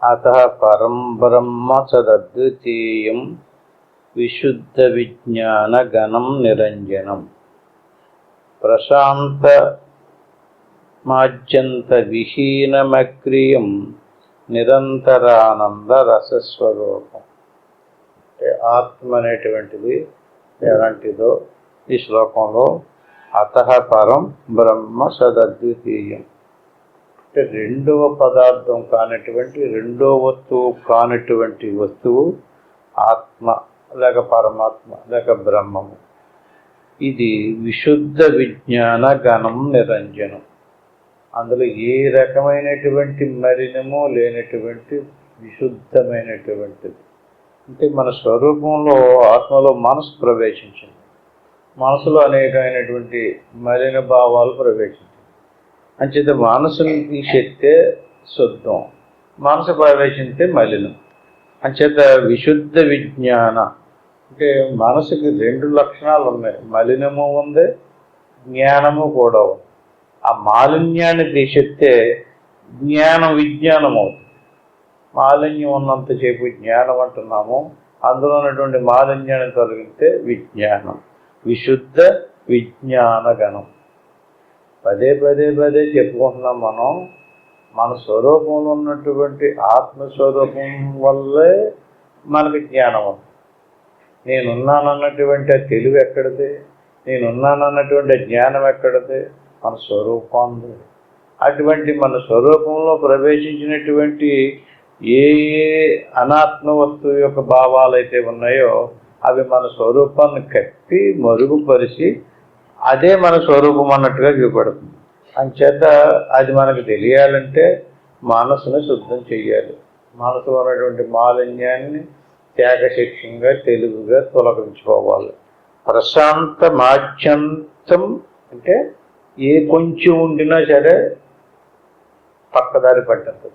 అతః పరం బ్రహ్మ తదద్వితీయం విశుద్ధ విజ్ఞాన గణం నిరంజనం ప్రశాంతమాద్యంత విహీనమక్రియం నిరంతరానంద రసస్వరూపం. ఆత్మ అనేటువంటిది ఎలాంటిదో ఈ శ్లోకంలో అతః పరం బ్రహ్మ సదద్వితీయం అంటే రెండవ పదార్థం కానటువంటి రెండో వస్తువు కానటువంటి వస్తువు ఆత్మ లేక పరమాత్మ లేక బ్రహ్మము. ఇది విశుద్ధ విజ్ఞాన గణం నిరంజనం. అందులో ఏ రకమైనటువంటి మలినము లేనటువంటి విశుద్ధమైనటువంటిది. అంటే మన స్వరూపంలో ఆత్మలో మనసు ప్రవేశించింది. మనసులో అనేకమైనటువంటి మలిన భావాలు ప్రవేశించింది. అంచేత మనసుని తీసేస్తే శుద్ధం, మనసు ప్రవేశించితే మలినం. అంచేత విశుద్ధ విజ్ఞాన అంటే మనసుకి రెండు లక్షణాలు ఉన్నాయి, మలినము ఉంది, జ్ఞానము కూడా ఉంది. ఆ మాలిన్యాన్ని తీసేస్తే జ్ఞానం విజ్ఞానం అవుతుంది. మాలిన్యం ఉన్నంతసేపు జ్ఞానం అంటున్నాము, అందులో ఉన్నటువంటి మాలిన్యాన్ని తొలగితే విజ్ఞానం. విశుద్ధ విజ్ఞాన గణం పదే పదే పదే చెప్పుకుంటున్నాం. మనం మన స్వరూపంలో ఉన్నటువంటి ఆత్మస్వరూపం వల్లే మనకి జ్ఞానం ఉంది. నేనున్నానన్నటువంటి తెలివి ఎక్కడిది, నేనున్నానన్నటువంటి జ్ఞానం ఎక్కడిది? మన స్వరూపంలో. అటువంటి మన స్వరూపంలో ప్రవేశించినటువంటి ఏ అనాత్మ వస్తువు యొక్క భావాలు అయితే ఉన్నాయో అవి మన స్వరూపాన్ని కట్టి మరుగుపరిచి అదే మన స్వరూపం అన్నట్టుగా చూపెడుతుంది. అంచేత అది మనకు తెలియాలంటే మనసును శుద్ధం చెయ్యాలి. మనసులో ఉన్నటువంటి మాలిన్యాన్ని త్యాగశిక్షంగా తెలుగుగా తొలగించుకోవాలి. ప్రశాంత మాధ్యంతం అంటే ఏ కొంచెం ఉండినా సరే పక్కదారి పట్టదు.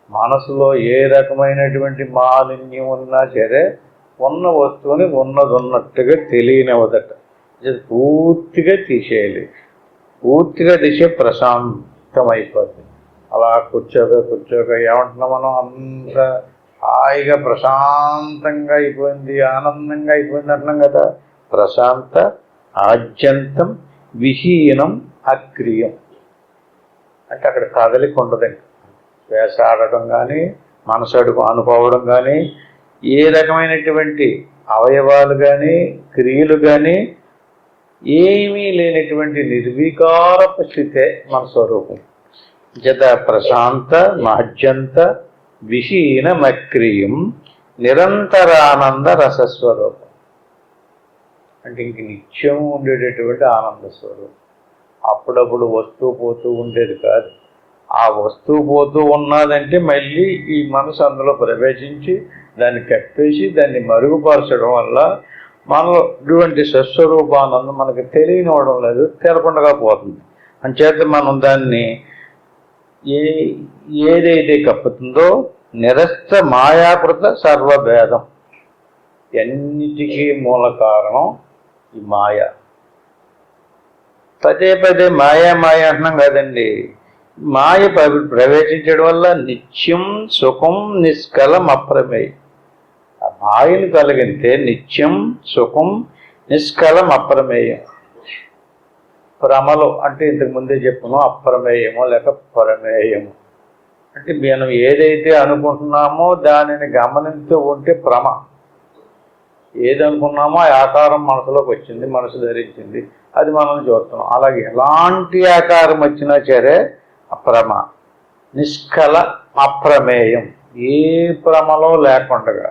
మనసులో ఏ రకమైనటువంటి మాలిన్యం ఉన్నా సరే ఉన్న వస్తువుని ఉన్నదన్నట్టుగా తెలియనివ్వదట. పూర్తిగా తీసేయాలి. పూర్తిగా తీసే ప్రశాంతమైపోతుంది. అలా కూర్చోక ఏమంటున్నాం మనం, అంత హాయిగా ప్రశాంతంగా అయిపోయింది, ఆనందంగా అయిపోయింది అంటున్నాం కదా. ప్రశాంత ఆద్యంతం విహీనం అక్రియం అంటే అక్కడ కదలిక ఉండదండి. శ్వాస ఆడటం కానీ మనసు అనుకోవడం కానీ ఏ రకమైనటువంటి అవయవాలు కానీ క్రియలు కానీ ఏమీ లేనటువంటి నిర్వికారపు స్థితే మన స్వరూపం. జత ప్రశాంత మాధ్యంత విహీనమక్రియం నిరంతరానంద రసస్వరూపం అంటే ఇంక నిత్యం ఉండేటటువంటి ఆనంద స్వరూపం. అప్పుడప్పుడు వస్తూ పోతూ ఉండేది కాదు. ఆ వస్తువు పోతూ ఉన్నదంటే మళ్ళీ ఈ మనసు అందులో ప్రవేశించి దాన్ని కప్పేసి దాన్ని మరుగుపరచడం వల్ల మనలో ఇటువంటి స్వస్వరూపానందం మనకు తెలియనివ్వడం లేదు, తెలకుండా పోతుంది. అంచేత మనం దాన్ని ఏదైతే కప్పుతుందో నిరస్త మాయాకృత సర్వభేదం, అన్నిటికీ మూల కారణం ఈ మాయ. పదే పదే మాయా మాయ అంటున్నాం కదండి. మాయ ప్రవేశించడం వల్ల నిత్యం సుఖం నిష్కలం అప్రమేయం. ఆ మాయను కలిగితే నిత్యం సుఖం నిష్కలం అప్రమేయం. భ్రమలు అంటే ఇంతకు ముందే చెప్పుకున్నాం, అప్రమేయము లేక ప్రమేయము అంటే మనం ఏదైతే అనుకుంటున్నామో దానిని గమనిస్తూ ఉంటే భ్రమ. ఏది అనుకున్నామో ఆ ఆకారం మనసులోకి వచ్చింది, మనసు ధరించింది, అది మనం చూస్తున్నాం. అలాగే ఎలాంటి ఆకారం వచ్చినా సరే అప్రమ. నిష్కల అప్రమేయం ఏ భ్రమలో లేకుండా,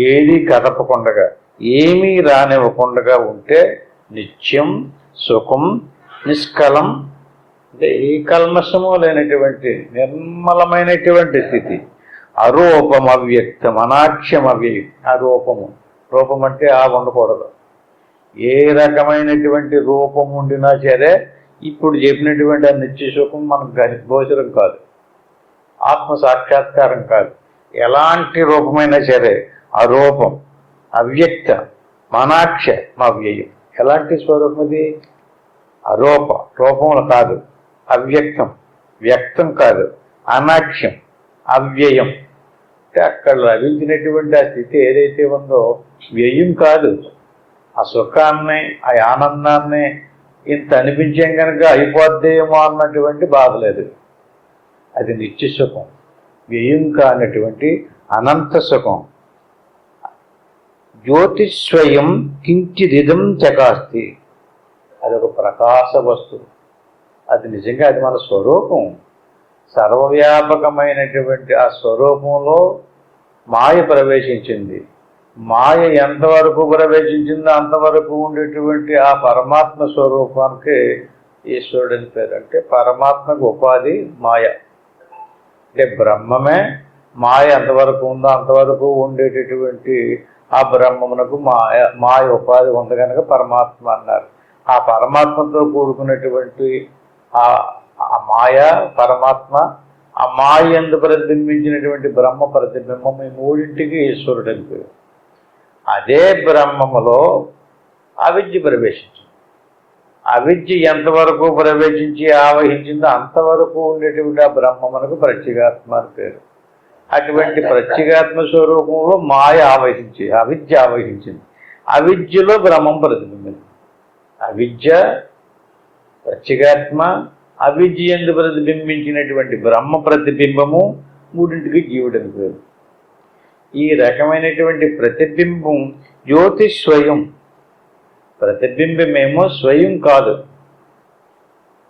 ఏది కదపకుండా, ఏమీ రానివ్వకుండా ఉంటే నిత్యం సుఖం నిష్కలం అంటే ఏ కల్మషము లేనటువంటి నిర్మలమైనటువంటి స్థితి. అరూపం అవ్యక్తం అనాక్ష్యం అవ్యయం. అరూపము, రూపం అంటే ఆ ఉండకూడదు. ఏ రకమైనటువంటి రూపం ఉండినా సరే ఇప్పుడు చెప్పినటువంటి ఆ నిత్య సుఖం మనకు గోచరం కాదు, ఆత్మ సాక్షాత్కారం కాదు. ఎలాంటి రూపమైనా సరే అరూపం అవ్యక్త మనాక్ష అవ్యయం. ఎలాంటి స్వరూపం ఇది? అరూప, రూపములు కాదు. అవ్యక్తం, వ్యక్తం కాదు. అనాక్ష్యం, అవ్యయం అంటే అక్కడ లభించినటువంటి ఆ స్థితి ఏదైతే ఉందో వ్యయం కాదు. ఆ సుఖాన్ని, ఆ ఆనందాన్ని ఇంత అనిపించాం కనుక అయిపోద్దేమో అన్నటువంటి బాధ లేదు. అది నిత్య సుఖం, వ్యయం కానటువంటి అనంత సుఖం. జ్యోతిస్వయం కించిదిదం చకాస్తి, అదొక ప్రకాశ వస్తువు. అది నిజంగా అది మన స్వరూపం. సర్వవ్యాపకమైనటువంటి ఆ స్వరూపంలో మాయ ప్రవేశించింది. మాయ ఎంతవరకు ప్రవేశించిందో అంతవరకు ఉండేటువంటి ఆ పరమాత్మ స్వరూపానికి ఈశ్వరుడు అని పేరు. అంటే పరమాత్మకు ఉపాధి మాయ. అంటే బ్రహ్మమే మాయ ఎంతవరకు ఉందో అంతవరకు ఉండేటటువంటి ఆ బ్రహ్మమునకు మాయ ఉపాధి ఉంది కనుక పరమాత్మ అన్నారు. ఆ పరమాత్మతో కూడుకున్నటువంటి ఆ మాయ పరమాత్మ, ఆ మాయ యందు ప్రతిబింబించినటువంటి బ్రహ్మ ప్రతిబింబం, ఈ మూడింటికి ఈశ్వరుడు అని పేరు. అదే బ్రహ్మములో అవిద్య ప్రవేశించింది. అవిద్య ఎంతవరకు ప్రవేశించి ఆవహించిందో అంతవరకు ఉండేటువంటి ఆ బ్రహ్మమునకు ప్రత్యేగాత్మ అని పేరు. అటువంటి ప్రత్యేగాత్మ స్వరూపంలో మాయ ఆవహించి అవిద్య ఆవహించింది. అవిద్యలో బ్రహ్మం ప్రతిబింబించింది. అవిద్య, ప్రత్యేగాత్మ, అవిద్య యందు ప్రతిబింబించినటువంటి బ్రహ్మ ప్రతిబింబము, మూడింటికి జీవుడు అని పేరు. ఈ రకమైనటువంటి ప్రతిబింబం జ్యోతి స్వయం. ప్రతిబింబమేమో స్వయం కాదు.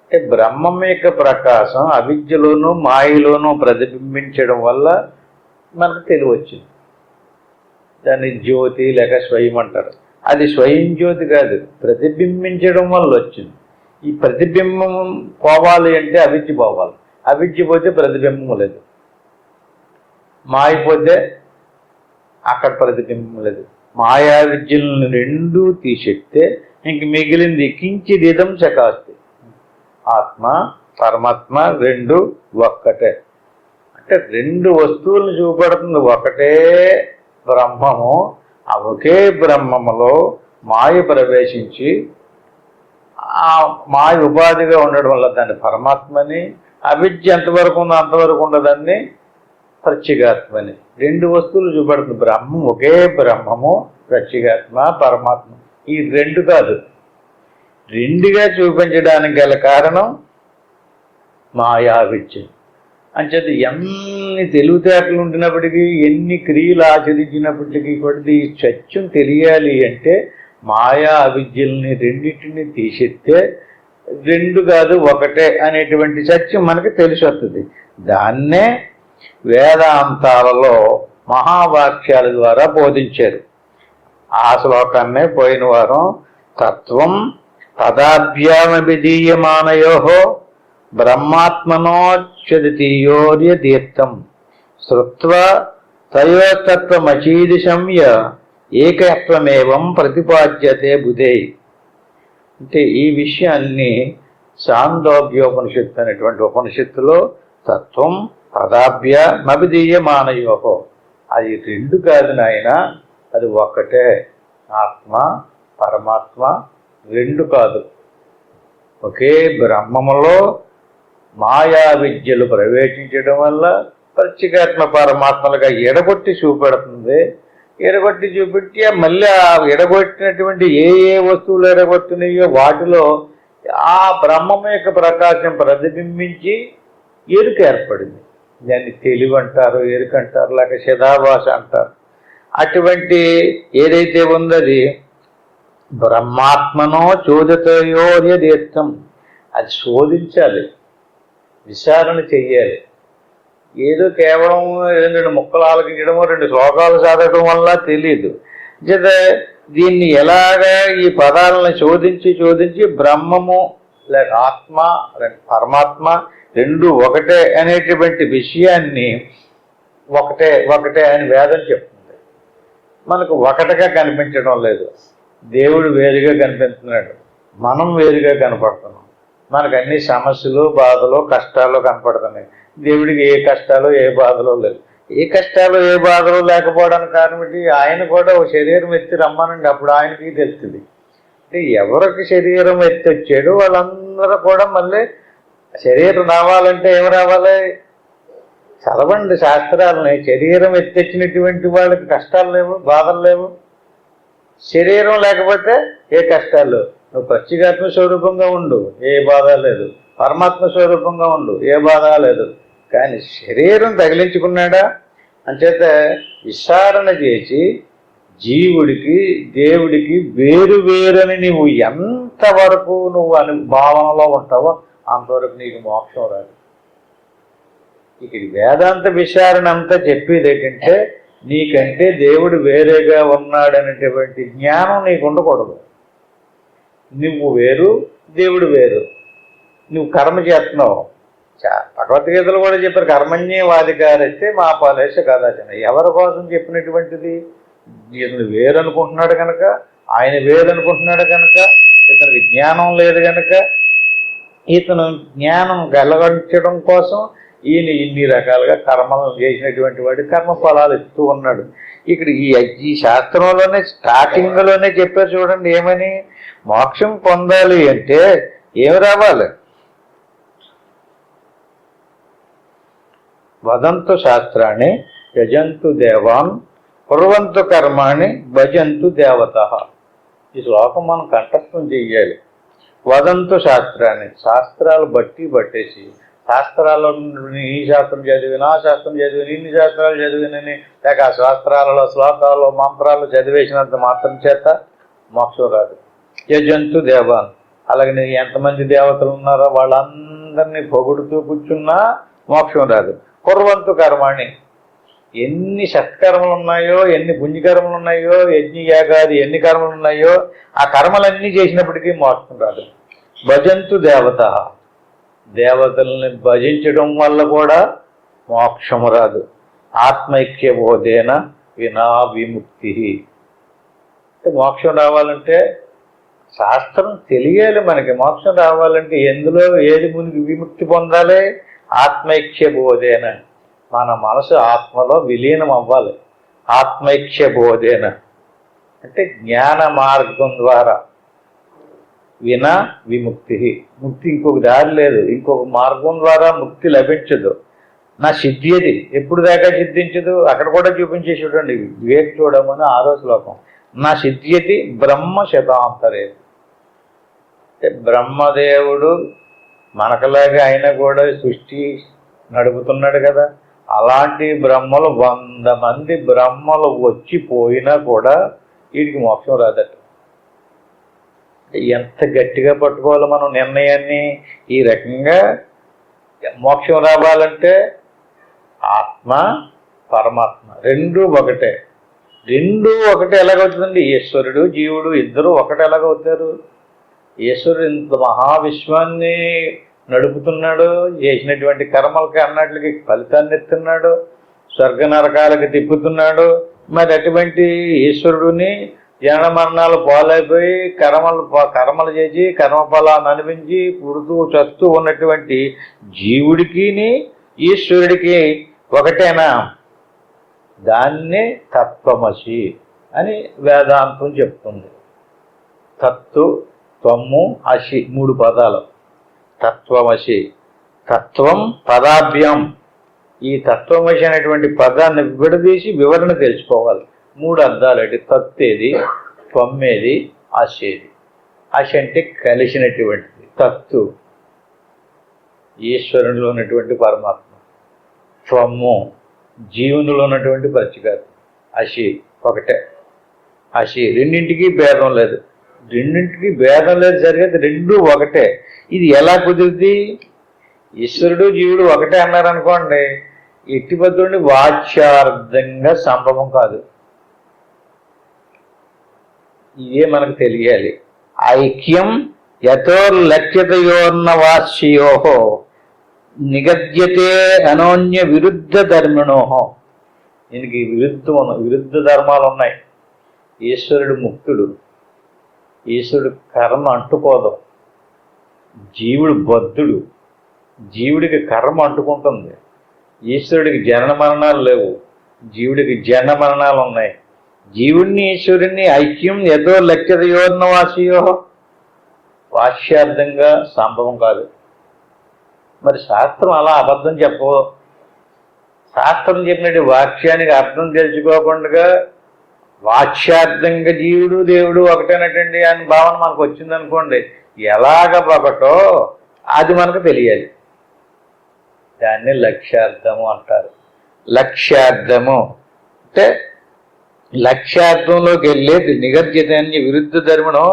అంటే బ్రహ్మం యొక్క ప్రకాశం అవిద్యలోనూ మాయలోనూ ప్రతిబింబించడం వల్ల మనకు తెలివి వచ్చింది. దాన్ని జ్యోతి లేక స్వయం అంటారు. అది స్వయం జ్యోతి కాదు, ప్రతిబింబించడం వల్ల వచ్చింది. ఈ ప్రతిబింబం పోవాలి అంటే అవిద్య పోవాలి. అవిద్య పోతే ప్రతిబింబం లేదు. మాయపోతే అక్కడ ప్రతిబింబం లేదు. మాయా విద్యలను రెండూ తీసేస్తే ఇంక మిగిలింది కించిదిదం చకాస్తి. ఆత్మ పరమాత్మ రెండు ఒక్కటే. అంటే రెండు వస్తువులను చూపడుతుంది. ఒకటే బ్రహ్మము. ఆ ఒకే బ్రహ్మములో మాయ ప్రవేశించి ఆ మాయ ఉపాధిగా ఉండడం వల్ల దాన్ని పరమాత్మని, అవిద్య ఎంతవరకు ఉందో అంతవరకు ఉండదాన్ని ప్రత్యేగాత్మని. రెండు వస్తువులు చూపడుతుంది. బ్రహ్మం ఒకే బ్రహ్మము, ప్రత్యేగాత్మ పరమాత్మ. ఈ రెండు కాదు, రెండుగా చూపించడానికి గల కారణం మాయా విద్య. అంచేత ఎన్ని తెలివితేటలు ఉండినప్పటికీ, ఎన్ని క్రియలు ఆచరించినప్పటికీ కూడా ఈ సత్యం తెలియాలి అంటే మాయా అవిద్యల్ని రెండింటిని తీసేస్తే రెండు కాదు ఒకటే అనేటువంటి సత్యం మనకి తెలిసి వస్తుంది. దాన్నే వేదాంతాలలో మహావాక్యాల ద్వారా బోధించారు. ఆ శ్లోకాన్నే పోయిన వారం తత్వం పదాభ్యామభిధీయమానయో బ్రహ్మాత్మనోచ్యదితీయోర్య తీర్థం శ్రుత్వా తయోతత్వమచీదిశమ్య ఏకత్వమేవం ప్రతిపాద్యతే బుధే. అంటే ఈ విషయాన్ని సాందోగ్యోపనిషత్తు అనేటువంటి ఉపనిషత్తులో తత్వం పదాభ్యామభిధీయమానయో, అది రెండు కాదు నాయన, అది ఒక్కటే. ఆత్మ పరమాత్మ రెండు కాదు. ఒకే బ్రహ్మములో మాయా విద్యలు ప్రవేశించడం వల్ల ప్రత్యేగాత్మ పరమాత్మలుగా ఎడగొట్టి చూపెడుతుంది. ఎడగొట్టి చూపెట్టి మళ్ళీ ఆ ఎడగొట్టినటువంటి ఏ ఏ వస్తువులు ఎడగొట్టినాయో వాటిలో ఆ బ్రహ్మము యొక్క ప్రకాశం ప్రతిబింబించి ఎరుక ఏర్పడింది. దాన్ని తెలివి అంటారు, ఎరుక అంటారు, లేక శిధాభాష అంటారు. అటువంటి ఏదైతే ఉందది బ్రహ్మాత్మనో చోదితయోర్య తీర్థం. అది శోధించాలి, విచారణ చెయ్యాలి. ఏదో కేవలం రెండు ముక్కలు ఆలకించడమో రెండు శ్లోకాలు చదవడం వల్ల తెలియదు. చేత దీన్ని ఎలాగా ఈ పదాలను శోధించి బ్రహ్మము లేక ఆత్మ పరమాత్మ రెండు ఒకటే అనేటువంటి విషయాన్ని ఒకటే అని వేదం చెప్తుంది. మనకు ఒకటిగా కనిపించడం లేదు. దేవుడు వేరుగా కనిపిస్తున్నాడు, మనం వేరుగా కనపడుతున్నాం. మనకు అన్ని సమస్యలు, బాధలు, కష్టాలు కనపడుతున్నాయి. దేవుడికి ఏ కష్టాలు ఏ బాధలు లేవు. ఏ కష్టాలు ఏ బాధలు లేకపోవడానికి కారణం ఏంటి? ఆయన కూడా ఒక శరీరం ఎత్తి రమ్మనండి, అప్పుడు ఆయనకి తెలుస్తుంది. అంటే ఎవరికి శరీరం ఎత్తి వచ్చాడో వాళ్ళందరూ కూడా మళ్ళీ శరీరం రావాలంటే ఏమి రావాలి? చదవండి శాస్త్రాలని. శరీరం ఎత్తెచ్చినటువంటి వాళ్ళకి కష్టాలు లేవు, బాధలు లేవు. శరీరం లేకపోతే ఏ కష్టాలు. నువ్వు ప్రత్యేగాత్మ స్వరూపంగా ఉండు, ఏ బాధ లేదు. పరమాత్మ స్వరూపంగా ఉండు, ఏ బాధ లేదు. కానీ శరీరం తగిలించుకున్నాడా అంచేత విచారణ చేసి జీవుడికి దేవుడికి వేరు వేరని నువ్వు ఎంతవరకు నువ్వు భావనలో ఉంటావో అంతవరకు నీకు మోక్షం రాదు. ఇక వేదాంత విచారణ అంతా చెప్పేది ఏంటంటే నీకంటే దేవుడు వేరేగా ఉన్నాడనేటువంటి జ్ఞానం నీకు ఉండకూడదు. నువ్వు వేరు, దేవుడు వేరు. నువ్వు కర్మ చేస్తున్నావు. భగవద్గీతలు కూడా చెప్పారు, కర్మణ్యేవాధికారస్తే మా పాలేశ కదాచన. ఎవరి కోసం చెప్పినటువంటిది? ఇతను వేరు అనుకుంటున్నాడు కనుక, ఆయన వేరు అనుకుంటున్నాడు కనుక, ఇతనికి జ్ఞానం లేదు కనుక, ఇతను జ్ఞానం గెలగంచడం కోసం ఈయన ఇన్ని రకాలుగా కర్మలను చేసినటువంటి వాడి కర్మ ఫలాలు ఇస్తూ ఉన్నాడు. ఇక్కడ ఈ శాస్త్రంలోనే స్టార్టింగ్లోనే చెప్పారు చూడండి, ఏమని? మోక్షం పొందాలి అంటే ఏమి రావాలి? వదంతు శాస్త్రాన్ని యజంతు దేవాన్ కుర్వంతు కర్మాణి భజంతు దేవత. ఈ శ్లోకం మనం కంఠస్థం చెయ్యాలి. వదంతు శాస్త్రాన్ని, శాస్త్రాలు పట్టేసి శాస్త్రాల్లో ఈ శాస్త్రం చదివిన, ఆ శాస్త్రం చదివిన, ఇన్ని శాస్త్రాలు చదివినని, లేక ఆ శాస్త్రాలలో శ్లోకాలు మంత్రాలు చదివేసినంత మాత్రం చేత మోక్షం రాదు. యజంతు దేవాన్, అలాగే ఎంతమంది దేవతలు ఉన్నారో వాళ్ళందరినీ పొగుడుతూ కూర్చున్నా మోక్షం రాదు. కుర్వంతు కర్మాణి, ఎన్ని సత్కర్మలు ఉన్నాయో, ఎన్ని పుణ్యకర్మలు ఉన్నాయో, యజ్ఞయాగాది ఎన్ని కర్మలు ఉన్నాయో ఆ కర్మలన్నీ చేసినప్పటికీ మోక్షం రాదు. భజంతు దేవత, దేవతల్ని భజించడం వల్ల కూడా మోక్షము రాదు. ఆత్మైక్య బోధేన వినా విముక్తి. మోక్షం రావాలంటే శాస్త్రం తెలియాలి మనకి. మోక్షం రావాలంటే ఎందులో ఏది మునిగి విముక్తి పొందాలి? ఆత్మైక్య బోధేన, మన మనసు ఆత్మలో విలీనం అవ్వాలి. ఆత్మైక్య బోధేన అంటే జ్ఞాన మార్గం ద్వారా. వినా విముక్తి, ముక్తి ఇంకొక దారి లేదు, ఇంకొక మార్గం ద్వారా ముక్తి లభించదు. నా సిద్ధ్యది ఎప్పుడు దాకా సిద్ధించదు? అక్కడ కూడా చూపించే చూడండి, వివేక్ చూడమని 6వ శ్లోకం. నా సిద్ధ్యతి బ్రహ్మ శతాంతరే. అంటే బ్రహ్మదేవుడు మనకలాగా ఆయన కూడా సృష్టి నడుపుతున్నాడు కదా. అలాంటి బ్రహ్మలు 100 మంది బ్రహ్మలు వచ్చిపోయినా కూడా వీడికి మోక్షం రాదట. ఎంత గట్టిగా పట్టుకోవాలి మనం నిర్ణయాన్ని. ఈ రకంగా మోక్షం రావాలంటే ఆత్మ పరమాత్మ రెండూ ఒకటే. రెండూ ఒకటే ఎలాగవుతుందండి? ఈశ్వరుడు జీవుడు ఇద్దరు ఒకటే ఎలాగవుతారు? ఈశ్వరుడు ఇంత మహావిశ్వాన్ని నడుపుతున్నాడు, చేసినటువంటి కర్మలకి అన్నట్లకి ఫలితాన్ని ఇస్తున్నాడు, స్వర్గ నరకాలకి తిప్పుతున్నాడు. మరి అటువంటి ఈశ్వరుడిని జన మరణాలు పాలైపోయి కర్మలు చేసి కర్మఫలాన్ని అనిపించి పుడుతూ చస్తూ ఉన్నటువంటి జీవుడికి ఈశ్వరుడికి ఒకటేనా? దాన్నే తత్వమసి అని వేదాంతం చెప్తుంది. తత్తు, త్వము, అసి 3 పదాలు. తత్వమసి, తత్వం పదాభ్యం. ఈ తత్వమసి అనేటువంటి పదాన్ని విడదీసి వివరణ తెలుసుకోవాలి. 3 అర్థాలు అంటే తత్తేది, త్వమ్మేది, అసేది. అసి అంటే కలిసినటువంటిది. తత్తు ఈశ్వరునిలో ఉన్నటువంటి పరమాత్మ, త్వము జీవునిలో ఉన్నటువంటి ప్రత్యేకత, అసి ఒకటే. అసి రెండింటికి భేదం లేదు. రెండింటికి భేదం లేదు జరిగేది, రెండూ ఒకటే. ఇది ఎలా కుదిరితే? ఈశ్వరుడు జీవుడు ఒకటే అన్నారనుకోండి, ఎట్టిపత్రుడిని వాచ్యార్థంగా సంభవం కాదు. ఇదే మనకు తెలియాలి. ఐక్యం యథోర్లక్ష్యతయోర్న వాచ్యయోహో నిగద్యతే అనోన్య విరుద్ధ ధర్మిణోహో. దీనికి విరుద్ధ ధర్మాలు ఉన్నాయి. ఈశ్వరుడు ముక్తుడు, ఈశ్వరుడు కర్మ అంటుకోదు. జీవుడు బద్ధుడు, జీవుడికి కర్మ అంటుకుంటుంది. ఈశ్వరుడికి జనన మరణాలు లేవు, జీవుడికి జనన మరణాలు ఉన్నాయి. జీవుడిని ఈశ్వరుణ్ణి ఐక్యం యథో లక్ష్యతయోర్న వాచ్యో వాచ్యార్థంగా సంభవం కాదు. మరి శాస్త్రం అలా అబద్ధం చెప్పవు. శాస్త్రం చెప్పినట్టు వాక్యానికి అర్థం తెలుసుకోకుండా వాచ్యార్థంగా జీవుడు దేవుడు ఒకటేనటండి అని భావన మనకు వచ్చిందనుకోండి, ఎలాగ ఒకటో అది మనకు తెలియాలి. దాన్ని లక్ష్యార్థము అంటారు. లక్ష్యార్థము అంటే లక్ష్యార్థంలోకి వెళ్ళేది నిగర్జితాన్ని విరుద్ధ ధర్మణం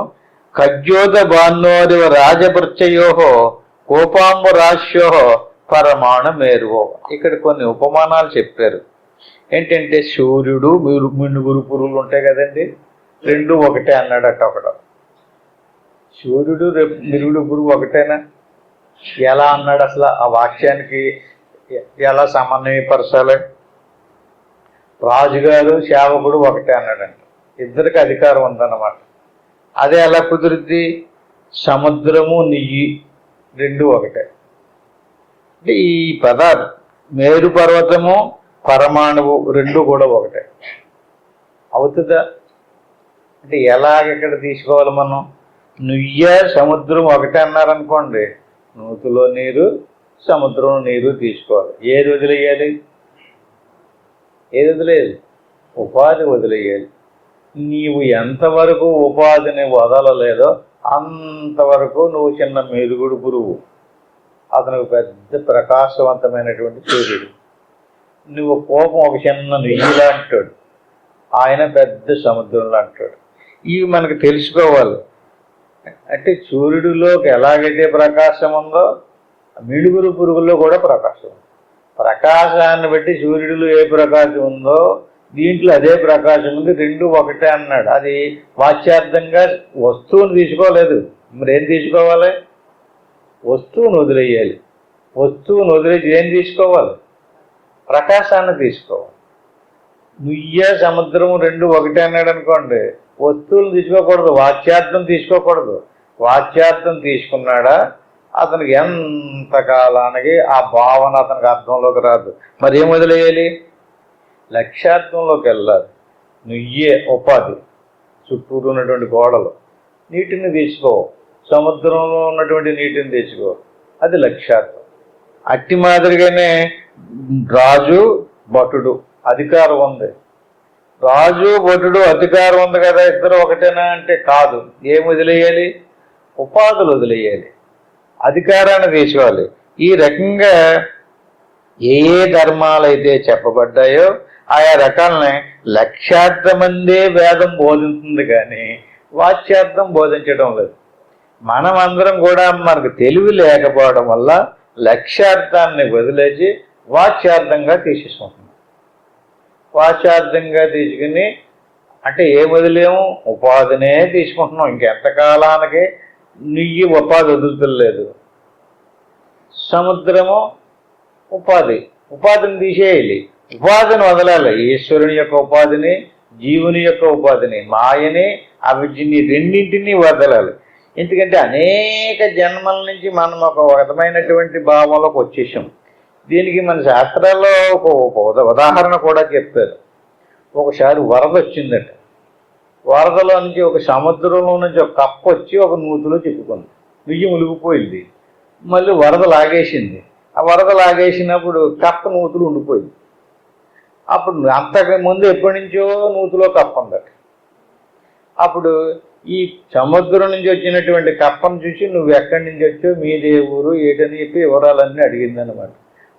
ఖజ్యోత బాన్నోరివ రాజభృత్యయో కోపాంబు రాశ్యో పరమాణు మేరువో. ఇక్కడ కొన్ని ఉపమానాలు చెప్పారు. ఏంటంటే సూర్యుడు మినుగురు పురుగులు ఉంటాయి కదండి, రెండు ఒకటే అన్నాడట ఒకడు. సూర్యుడు మిరుగుడు పురుగు ఒకటేనా? ఎలా అన్నాడు అసలు? ఆ వాక్యానికి ఎలా సమన్వయపరచాలి? రాజుగారు సేవకుడు ఒకటే అన్నాడంట, ఇద్దరికి అధికారం ఉందన్నమాట. అదే ఎలా కుదురుద్ది? సముద్రము నెయ్యి రెండు ఒకటే. అంటే ఈ పదార్థం మేరు పర్వతము పరమాణువు రెండు కూడా ఒకటే అవుతుందా? అంటే ఎలాగెక్కడ తీసుకోవాలి మనం? నుయ్య సముద్రం ఒకటే అన్నారనుకోండి, నూతిలో నీరు సముద్రంలో నీరు తీసుకోవాలి. ఏది వదిలేయాలి? ఏది వదిలేదు? ఉపాధి వదిలేయాలి. నీవు ఎంతవరకు ఉపాధిని వదలలేదో అంతవరకు నువ్వు చిన్న మెరుగుడు పురుగు, అతనికి పెద్ద ప్రకాశవంతమైనటువంటి సూర్యుడు. నువ్వు కోపం ఒక చిన్న నెయ్యిలా అంటాడు, ఆయన పెద్ద సముద్రంలో అంటాడు. ఇవి మనకు తెలుసుకోవాలి. అంటే సూర్యుడిలోకి ఎలాగైతే ప్రకాశం ఉందో మిడుగురు పురుగుల్లో కూడా ప్రకాశం ఉంది. ప్రకాశాన్ని బట్టి సూర్యుడిలో ఏ ప్రకాశం ఉందో దీంట్లో అదే ప్రకాశం ఉంది, రెండు ఒకటే అన్నాడు. అది వాచ్యార్థంగా వస్తువుని తీసుకోలేదు, మరేం తీసుకోవాలి? వస్తువును వదిలేయాలి. వస్తువును వదిలేసి ఏం తీసుకోవాలి? ప్రకాశాన్ని తీసుకోవాలి. నుయ్య సముద్రము రెండు ఒకటే అన్నాడు అనుకోండి, వస్తువులు తీసుకోకూడదు, వాచ్యార్థం తీసుకోకూడదు. వాచ్యార్థం తీసుకున్నాడా అతనికి ఎంతకాలానికి ఆ భావన అతనికి అర్థంలోకి రాదు. మరి ఏం వదిలేయాలి? లక్ష్యార్థంలోకి వెళ్ళాలి. నుయ్యే ఉపాధి, చుట్టూరు ఉన్నటువంటి గోడలు, నీటిని తీసుకో, సముద్రంలో ఉన్నటువంటి నీటిని తెచ్చుకో, అది లక్ష్యార్థం. అట్టి మాదిరిగానే రాజు భటుడు అధికారం ఉంది. రాజు భటుడు అధికారం ఉంది కదా, ఇద్దరు ఒకటేనా అంటే కాదు. ఏం వదిలేయాలి? ఉపాధులు వదిలేయాలి, అధికారాన్ని తీసుకోవాలి. ఈ రకంగా ఏ ఏ ధర్మాలైతే చెప్పబడ్డాయో ఆయా రకాలని లక్ష్యార్థమందే వేదం బోధిస్తుంది, కానీ వాచ్యార్థం బోధించడం లేదు. మనం అందరం కూడా మనకు తెలివి లేకపోవడం వల్ల లక్ష్యార్థాన్ని వదిలేసి వాచ్యార్థంగా తీసేసుకుంటున్నాం. వాచ్యార్థంగా తీసుకుని అంటే ఏం వదిలేము? ఉపాధినే తీసుకుంటున్నాం. ఇంకెంతకాలానికి నుయ్యి ఉపాధి వదులుతలేదు. సముద్రము ఉపాధి, ఉపాధిని తీసేయాలి, ఉపాధిని వదలాలి. ఈశ్వరుని యొక్క ఉపాధిని, జీవుని యొక్క ఉపాధిని, మాయని, అవిద్యని రెండింటినీ వదలాలి. ఎందుకంటే అనేక జన్మల నుంచి మనం ఒక విధమైనటువంటి భావంలోకి వచ్చేసాం. దీనికి మన శాస్త్రాల్లో ఒక ఉదాహరణ కూడా చెప్పారు. ఒకసారి వరద వచ్చిందట. వరదలో నుంచి ఒక సముద్రంలో నుంచి ఒక కప్ప వచ్చి ఒక నూతిలో చిక్కుకుంది. నుయ్యి మునిగిపోయింది. మళ్ళీ వరద లాగేసింది. ఆ వరద లాగేసినప్పుడు కప్ప నూతులు ఉండిపోయింది. అప్పుడు అంతకు ముందు ఎప్పటి నుంచో నూతిలో కప్ప ఉందట. అప్పుడు ఈ సముద్రం నుంచి వచ్చినటువంటి కప్పను చూసి నువ్వు ఎక్కడి నుంచి వచ్చావు, మీదే ఊరు ఏటని చెప్పి వివరాలన్నీ అడిగిందనమాట.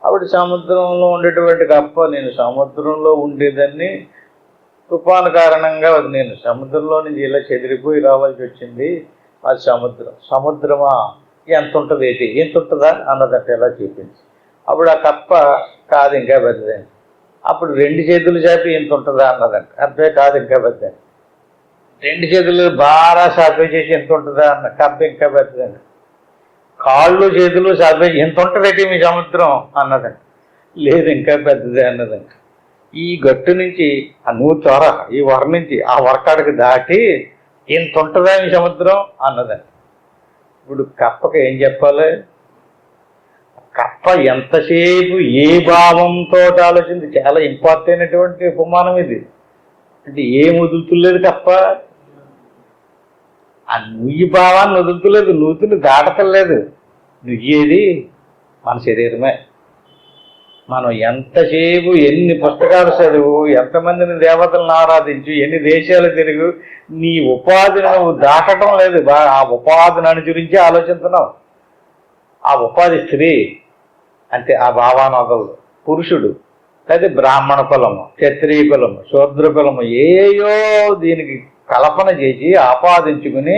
అప్పుడు సముద్రంలో ఉండేటువంటి కప్ప, నేను సముద్రంలో ఉండేదాన్ని, తుఫాను కారణంగా నేను సముద్రంలో నుంచి ఇలా చెదిరిపోయి రావాల్సి వచ్చింది. అది సముద్రమా ఎంత ఉంటుంది, ఏంటి ఎంత ఉంటుందా అన్నదంటే ఎలా చూపించి. అప్పుడు ఆ కప్ప కాదు ఇంకా పెద్దదండి. అప్పుడు రెండు చేతులు చాపి ఎంత ఉంటుందా అన్నదంట. అంతే, కాదు ఇంకా పెద్దదండి. రెండు చేతులు బాగా సాపే చేసి ఎంత ఉంటుందా అన్న. కప్ప ఇంకా పెద్దదండి. కాళ్ళు చేతులు సాపే ఎంత ఉంటుందంటే మీ సముద్రం అన్నదండి. లేదు ఇంకా పెద్దదే అన్నదండి. ఈ గట్టు నుంచి ఆ నూతొర, ఈ వర నుంచి ఆ వరకాడికి దాటి ఇంత ఉంటుందా మీ సముద్రం అన్నదండి. ఇప్పుడు కప్పకి ఏం చెప్పాలి? కప్ప ఎంతసేపు ఏ భావంతో ఆలోచింది, చాలా ఇంపార్టెంట్ అయినటువంటి ఉపమానం ఇది. అంటే ఏం వదులుతులేదు కప్ప, ఆ నుయ్యి భావాన్ని వదులుతులేదు, నూతులు దాటతలేదు. నుయ్యేది మన శరీరమే. మనం ఎంతసేపు ఎన్ని పుస్తకాలు చదువు, ఎంతమందిని దేవతలను ఆరాధించు, ఎన్ని దేశాలు తిరుగు, నీ ఉపాధిని నువ్వు దాటడం లేదు. ఆ ఉపాధిని అనుసరించి ఆలోచిస్తున్నావు. ఆ ఉపాధి స్త్రీ అంటే ఆ భావానోదలు, పురుషుడు, లేదా బ్రాహ్మణ కులము, క్షత్రియ కులము, శూద్ర కులము, ఏయో దీనికి కల్పన చేసి ఆపాదించుకుని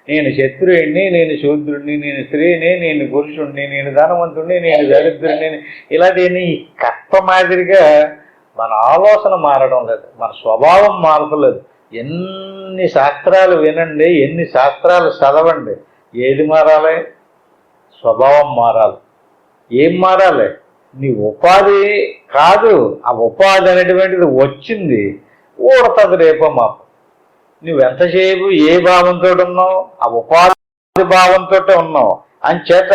నేను క్షత్రియుడిని, నేను శూద్రుడిని, నేను స్త్రీని, నేను పురుషుడిని, నేను ధనవంతుడిని, నేను దరిద్రుడిని, ఇలాంటి కప్ప మాదిరిగా మన ఆలోచన మారడం లేదు, మన స్వభావం మారతలేదు. ఎన్ని శాస్త్రాలు వినండి, ఎన్ని శాస్త్రాలు చదవండి, ఏది మారాలి? స్వభావం మారాలి. ఏం మారాలి? నీ ఉపాధి కాదు, ఆ ఉపాధి అనేటువంటిది వచ్చింది, ఊడతది రేపో మాపు. నువ్వెంతసేపు ఏ భావంతో ఉన్నావు? ఆ ఉపాధి భావంతో ఉన్నావు. అంచేత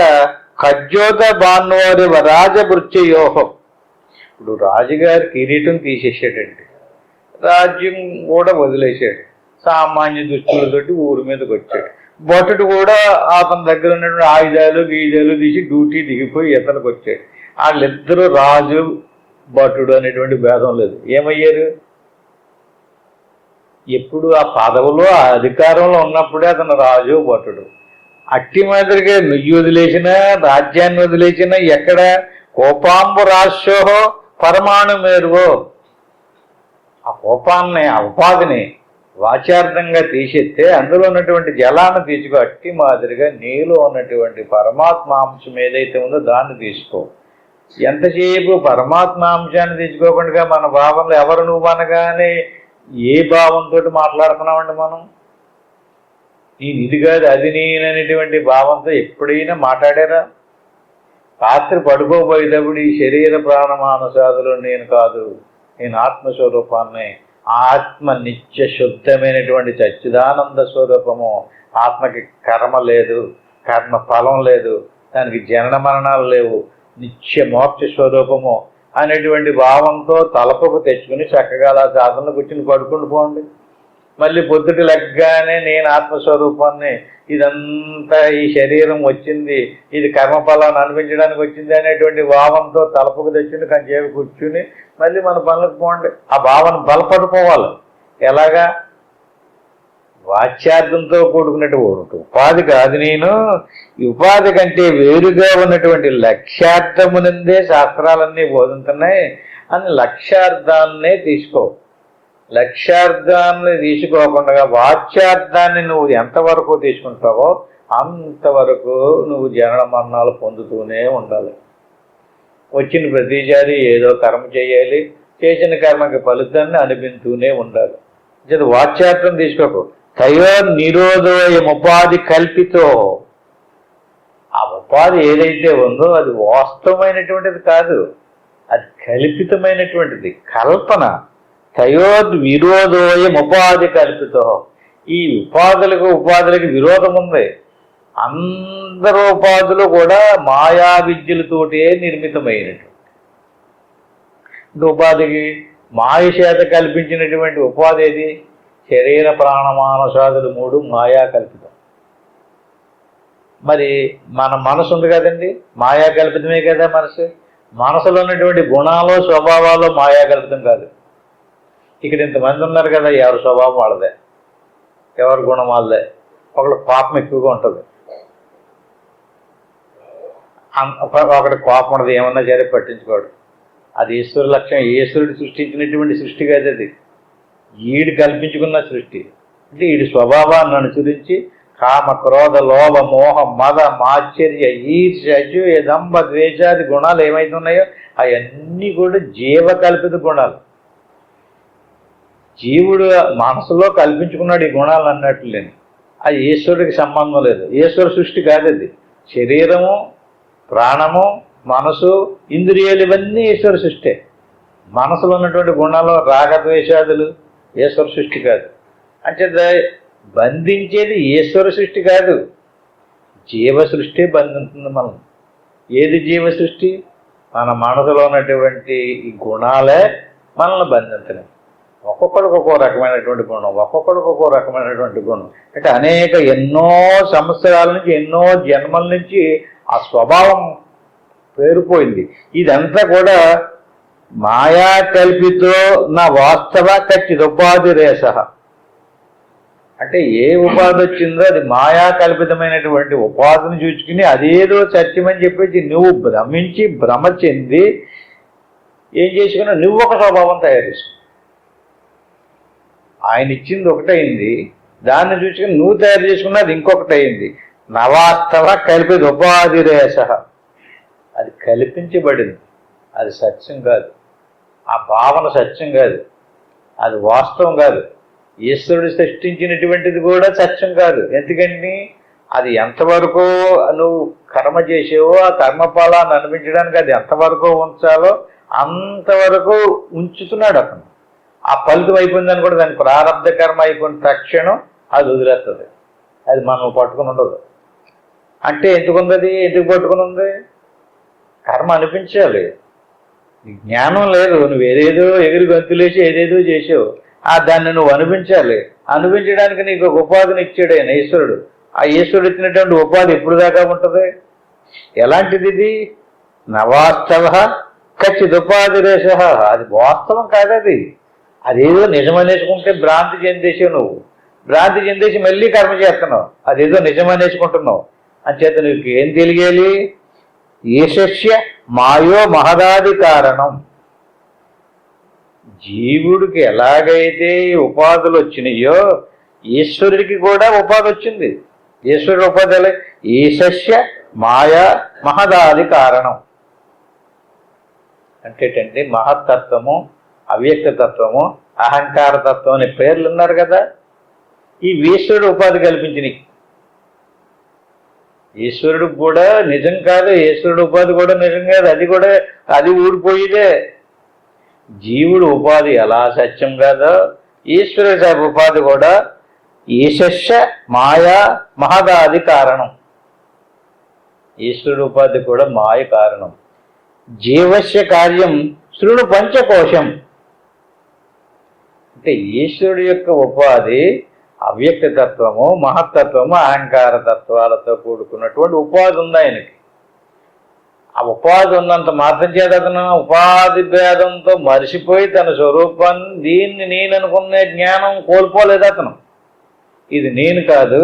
ఖజ్జోత భానువారి రాజభృత్యయోహం. ఇప్పుడు రాజుగారి కిరీటం తీసేసాడండి, రాజ్యం కూడా వదిలేశాడు, సామాన్య దుస్తులతోటి ఊరి మీదకి వచ్చాడు. భటుడు కూడా అతని దగ్గర ఉన్నటువంటి ఆయుధాలు గీజాలు తీసి డ్యూటీ దిగిపోయి ఇతనికి వచ్చాడు. వాళ్ళిద్దరూ రాజు భటుడు అనేటువంటి భేదం లేదు. ఏమయ్యారు? ఎప్పుడు ఆ పదవులో ఆ అధికారంలో ఉన్నప్పుడే అతను రాజు భటుడు. అట్టి మాదిరిగా నుయ్యి వదిలేసినా, రాజ్యాన్ని వదిలేసినా ఎక్కడ కోపాంబు రాశోహో పరమాణు మేరువో. ఆ కోపాన్ని, ఆ ఉపాధిని వాచార్థంగా తీసేస్తే అందులో ఉన్నటువంటి జలాన్ని తీసుకో. అట్టి మాదిరిగా నీలో ఉన్నటువంటి పరమాత్మాంశం ఏదైతే ఉందో దాన్ని తీసుకో. ఎంతసేపు పరమాత్మాంశాన్ని తీసుకోకుండా మన భావంలో ఎవరు నువ్వు అనగానే ఏ భావంతో మాట్లాడుతున్నామండి మనం? నేను ఇది కాదు అది నేననేటువంటి భావంతో ఎప్పుడైనా మాట్లాడారా? రాత్రి పడుకోబోయేటప్పుడు ఈ శరీర ప్రాణమానసాదులు నేను కాదు, నేను ఆత్మస్వరూపాన్ని, ఆత్మ నిత్య శుద్ధమైనటువంటి సచ్చిదానంద స్వరూపము. ఆత్మకి కర్మ లేదు, కర్మ ఫలం లేదు, దానికి జనన మరణాలు లేవు, నిత్య మోక్ష స్వరూపము అనేటువంటి భావంతో తలపుకు తెచ్చుకుని చక్కగా అలా సాధనలో కూర్చుని పడుకుని పోండి. మళ్ళీ పొద్దుట లెగ్గానే నేను ఆత్మస్వరూపాన్ని, ఇదంతా ఈ శరీరం వచ్చింది, ఇది కర్మఫలాన్ని అనిపించడానికి వచ్చింది అనేటువంటి భావంతో తలపుకు తెచ్చుకుని కొంచెంసేపు కూర్చుని మళ్ళీ మన పనులకు పోండి. ఆ భావన బలపడిపోవాలి. ఎలాగా? వాచ్యార్థంతో కూడుకున్నటువంటి ఉపాధి కాదు నేను. ఈ ఉపాధి కంటే వేరుగా ఉన్నటువంటి లక్ష్యార్థమునందే శాస్త్రాలన్నీ బోధిస్తున్నాయి అని లక్ష్యార్థాన్నే తీసుకో. లక్ష్యార్థాన్ని తీసుకోకుండా వాచ్యార్థాన్ని నువ్వు ఎంతవరకు తీసుకుంటావో అంతవరకు నువ్వు జనన మరణాలు పొందుతూనే ఉండాలి. వచ్చిన ప్రతిసారి ఏదో కర్మ చేయాలి, చేసిన కర్మకి ఫలితాన్ని అనిపించుతూనే ఉండాలి. వాచ్యార్థం తీసుకోకు. తయో నిరోధోయం ఉపాధి కల్పితో. ఆ ఉపాధి ఏదైతే ఉందో అది వాస్తవమైనటువంటిది కాదు, అది కల్పితమైనటువంటిది, కల్పన. తయోద్ విరోధోయం ఉపాధి కల్పితో. ఈ ఉపాధులకి విరోధం ఉంది. అందరూ ఉపాధులు కూడా మాయా విద్యలతోటే నిర్మితమైనటువంటి ఉపాధికి మాయ చేత కల్పించినటువంటి ఉపాధి ఏది? శరీర ప్రాణమానసాదులు 3 మాయా కల్పితం. మరి మన మనసు ఉంది కదండి, మాయా కల్పితమే కదా మనసు. మనసులో ఉన్నటువంటి గుణాలు స్వభావాలు మాయా కల్పితం కాదు. ఇక్కడ ఇంతమంది ఉన్నారు కదా, ఎవరి స్వభావం వాళ్ళదే, ఎవరి గుణం వాళ్ళదే. ఒకళ్ళు పాపం ఎక్కువగా ఉంటుంది, ఒకటి కోపం ఉండదు, ఏమన్నా సరే పట్టించుకోడు. అది ఈశ్వర లక్ష్యం. ఈశ్వరుడు సృష్టించినటువంటి సృష్టి కాదు అది, ఈడు కల్పించుకున్న సృష్టి. అంటే ఈడు స్వభావాన్ని అనుసరించి కామ క్రోధ లోభ మోహ మద మాశ్చర్య ఈర్ష్య అసూయ దంభ ద్వేషాది గుణాలు ఏమైతే ఉన్నాయో అవన్నీ కూడా జీవకల్పిత గుణాలు. జీవుడు మనసులో కల్పించుకున్నాడు ఈ గుణాలు అన్నట్లేని. అది ఈశ్వరుడికి సంబంధం లేదు, ఈశ్వర సృష్టి కాదు అది. శరీరము, ప్రాణము, మనసు, ఇంద్రియాలు ఇవన్నీ ఈశ్వర సృష్టి. మనసులో ఉన్నటువంటి గుణాలు రాగద్వేషాదులు ఈశ్వర సృష్టి కాదు. అంటే బంధించేది ఈశ్వర సృష్టి కాదు, జీవ సృష్టి బంధింస్తుంది మనం. ఏది జీవ సృష్టి? మన మనసులో ఉన్నటువంటి ఈ గుణాలే మనల్ని బంధించలేం. ఒక్కొక్కడికి ఒక్కో రకమైనటువంటి గుణం, ఒక్కొక్కడికి ఒక్కో రకమైనటువంటి గుణం. అంటే ఎన్నో సంవత్సరాల నుంచి, ఎన్నో జన్మల నుంచి ఆ స్వభావం పేరుపోయింది. ఇదంతా కూడా మాయా కల్పితో నా వాస్తవ ఖచ్చితోపాధి రేష. అంటే ఏ ఉపాధి వచ్చిందో అది మాయా కల్పితమైనటువంటి ఉపాధిని చూసుకుని అదేదో సత్యమని చెప్పేసి నువ్వు భ్రమించి భ్రమ చెంది ఏం చేసుకున్నా నువ్వు ఒక స్వభావం తయారు చేసుకున్నావు. ఆయన ఇచ్చింది ఒకటైంది, దాన్ని చూసుకుని నువ్వు తయారు చేసుకున్నది ఇంకొకటి అయింది. నవాస్తవ కల్పిత ఉపాధి రేష. అది కల్పించబడింది, అది సత్యం కాదు. ఆ భావన సత్యం కాదు, అది వాస్తవం కాదు. ఈశ్వరుడు సృష్టించినటువంటిది కూడా సత్యం కాదు. ఎందుకంటే అది ఎంతవరకు నువ్వు కర్మ చేసేవో ఆ కర్మఫలాన్ని అనిపించడానికి అది ఎంతవరకు ఉంచాలో అంతవరకు ఉంచుతున్నాడు అతను. ఆ ఫలితం అయిపోయిందని కూడా దాని ప్రారంభ కర్మ అయిపోయిన తక్షణం అది వదిలేస్తుంది. అది మనం పట్టుకుని ఉండదు. అంటే ఎందుకుంది? అది ఎందుకు పట్టుకుని ఉంది? కర్మ అనిపించాలి. జ్ఞానం లేదు, నువ్వు ఏదేదో ఎగిరి గంతులేసి ఏదేదో చేసావు, దాన్ని నువ్వు అనిపించాలి. అనిపించడానికి నీకు ఒక ఉపాధిని ఇచ్చాడు ఆయన ఈశ్వరుడు. ఆ ఈశ్వరుడు ఇచ్చినటువంటి ఉపాధి ఎప్పుడు దాకా ఉంటుంది? ఎలాంటిది ఇది? నవాస్తవ ఖచ్చితోపాధి రేష. అది వాస్తవం కాదు. అదేదో నిజమనేసుకుంటే భ్రాంతి చెందేసావు నువ్వు. భ్రాంతి చెందేసి మళ్ళీ కర్మ చేస్తున్నావు, అదేదో నిజమనేసుకుంటున్నావు. అంచేత నీకు ఏం తెలియాలి? ఈశస్య మాయో మహదాది కారణం. జీవుడికి ఎలాగైతే ఉపాధులు వచ్చినాయో ఈశ్వరుడికి కూడా ఉపాధి వచ్చింది. ఈశ్వరుడు ఉపాధి ఎలా? ఈశస్య మాయా మహదాది కారణం. అంటే మహత్తత్వము, అవ్యక్తత్వము, అహంకార తత్వం అనే పేర్లు ఉన్నారు కదా. ఈ ఈశ్వరుడు ఉపాధి కల్పించినవి. ఈశ్వరుడికి కూడా నిజం కాదు, ఈశ్వరుడు ఉపాధి కూడా నిజం కాదు. అది ఊడిపోయిదే. జీవుడు ఉపాధి ఎలా సత్యం కాదో ఈశ్వరుడి ఉపాధి కూడా ఈశస్య మాయా మహదాది కారణం. ఈశ్వరుడు ఉపాధి కూడా మాయ కారణం. జీవస్య కార్యం శృణు పంచకోశం. అంటే ఈశ్వరుడు యొక్క ఉపాధి అవ్యక్తత్వము, మహత్తత్వము, అహంకార తత్వాలతో కూడుకున్నటువంటి ఉపాధి ఉంది ఆయనకి. ఆ ఉపాధి ఉన్నంత మాత్రం చేత అతను ఉపాధి భేదంతో మరిసిపోయి తన స్వరూపాన్ని, దీన్ని నేను అనుకునే జ్ఞానం కోల్పోలేదు అతను. ఇది నేను కాదు,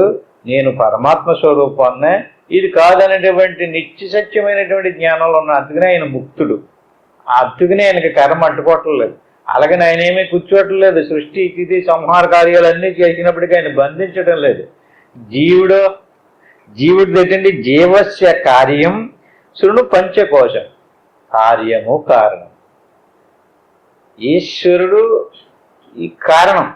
నేను పరమాత్మ స్వరూపాన్నే, ఇది కాదనేటువంటి నిత్య సత్యమైనటువంటి జ్ఞానంలో ఉన్న. అందుకనే ఆయన ముక్తుడు. అందుకనే ఆయనకి కర్మ అంటుకోవట్లేదు. అలాగని ఆయన ఏమీ కూర్చోవట్లేదు. సృష్టి స్థితి సంహార కార్యాలన్నీ చేసినప్పటికీ ఆయన బంధించడం లేదు. జీవుడు ఏంటండి? జీవస్య కార్యం శృణు పంచకోశం. కార్యము కారణం. ఈశ్వరుడు ఈ కారణం.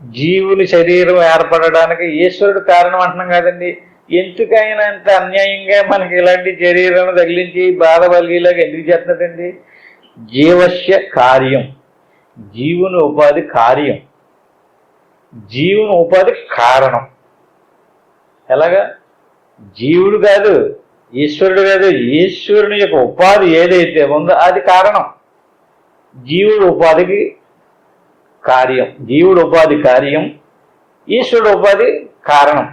జీవుని శరీరం ఏర్పడడానికి ఈశ్వరుడు కారణం అంటున్నాం కదండి. ఎందుకైనా అంత అన్యాయంగా మనకి ఇలాంటి శరీరం తగిలించి బాధ కలిగేలాగా ఎందుకు చేస్తున్నాడండి? జీవస్య కార్యం. జీవుని ఉపాధి కార్యం, జీవుని ఉపాధి కారణం. ఎలాగా? జీవుడు కాదు, ఈశ్వరుడు కాదు, ఈశ్వరుని యొక్క ఉపాధి ఏదైతే ఉందో అది కారణం. జీవుడు ఉపాధికి కార్యం. జీవుడు ఉపాధి కార్యం, ఈశ్వరుడు ఉపాధి కారణం.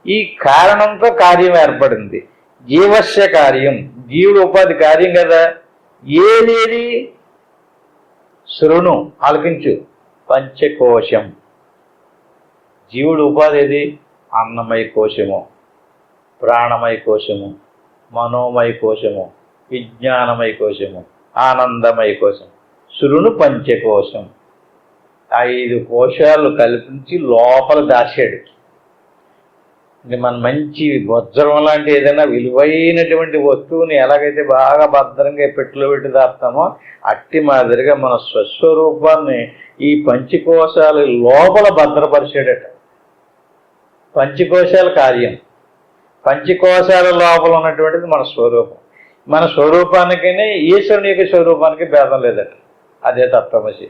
ఈ కారణంతో కార్యం ఏర్పడింది. జీవస్య కార్యం. జీవుడు ఉపాధి కార్యం కదా. ఏది? శృణు, ఆలకించు. పంచకోశం. జీవుడు ఉపాధి ఏది? అన్నమయ కోశము, ప్రాణమయ కోశము, మనోమయ కోశము, విజ్ఞానమయ కోశము, ఆనందమయ కోశం. శృణు పంచకోశం. 5 కోశాలు కల్పించి లోపల దాచాడు. మన మంచి వజ్రం లాంటి ఏదైనా విలువైనటువంటి వస్తువుని ఎలాగైతే బాగా భద్రంగా పెట్టెలో పెట్టి దాస్తామో అట్టి మాదిరిగా మన స్వస్వరూపాన్ని ఈ పంచకోశాలు లోపల భద్రపరిచాడట. పంచకోశాల కార్యం. పంచకోశాల లోపల ఉన్నటువంటిది మన స్వరూపం. మన స్వరూపానికి ఈశ్వరుని యొక్క స్వరూపానికి భేదం లేదట. అదే తత్వమసి.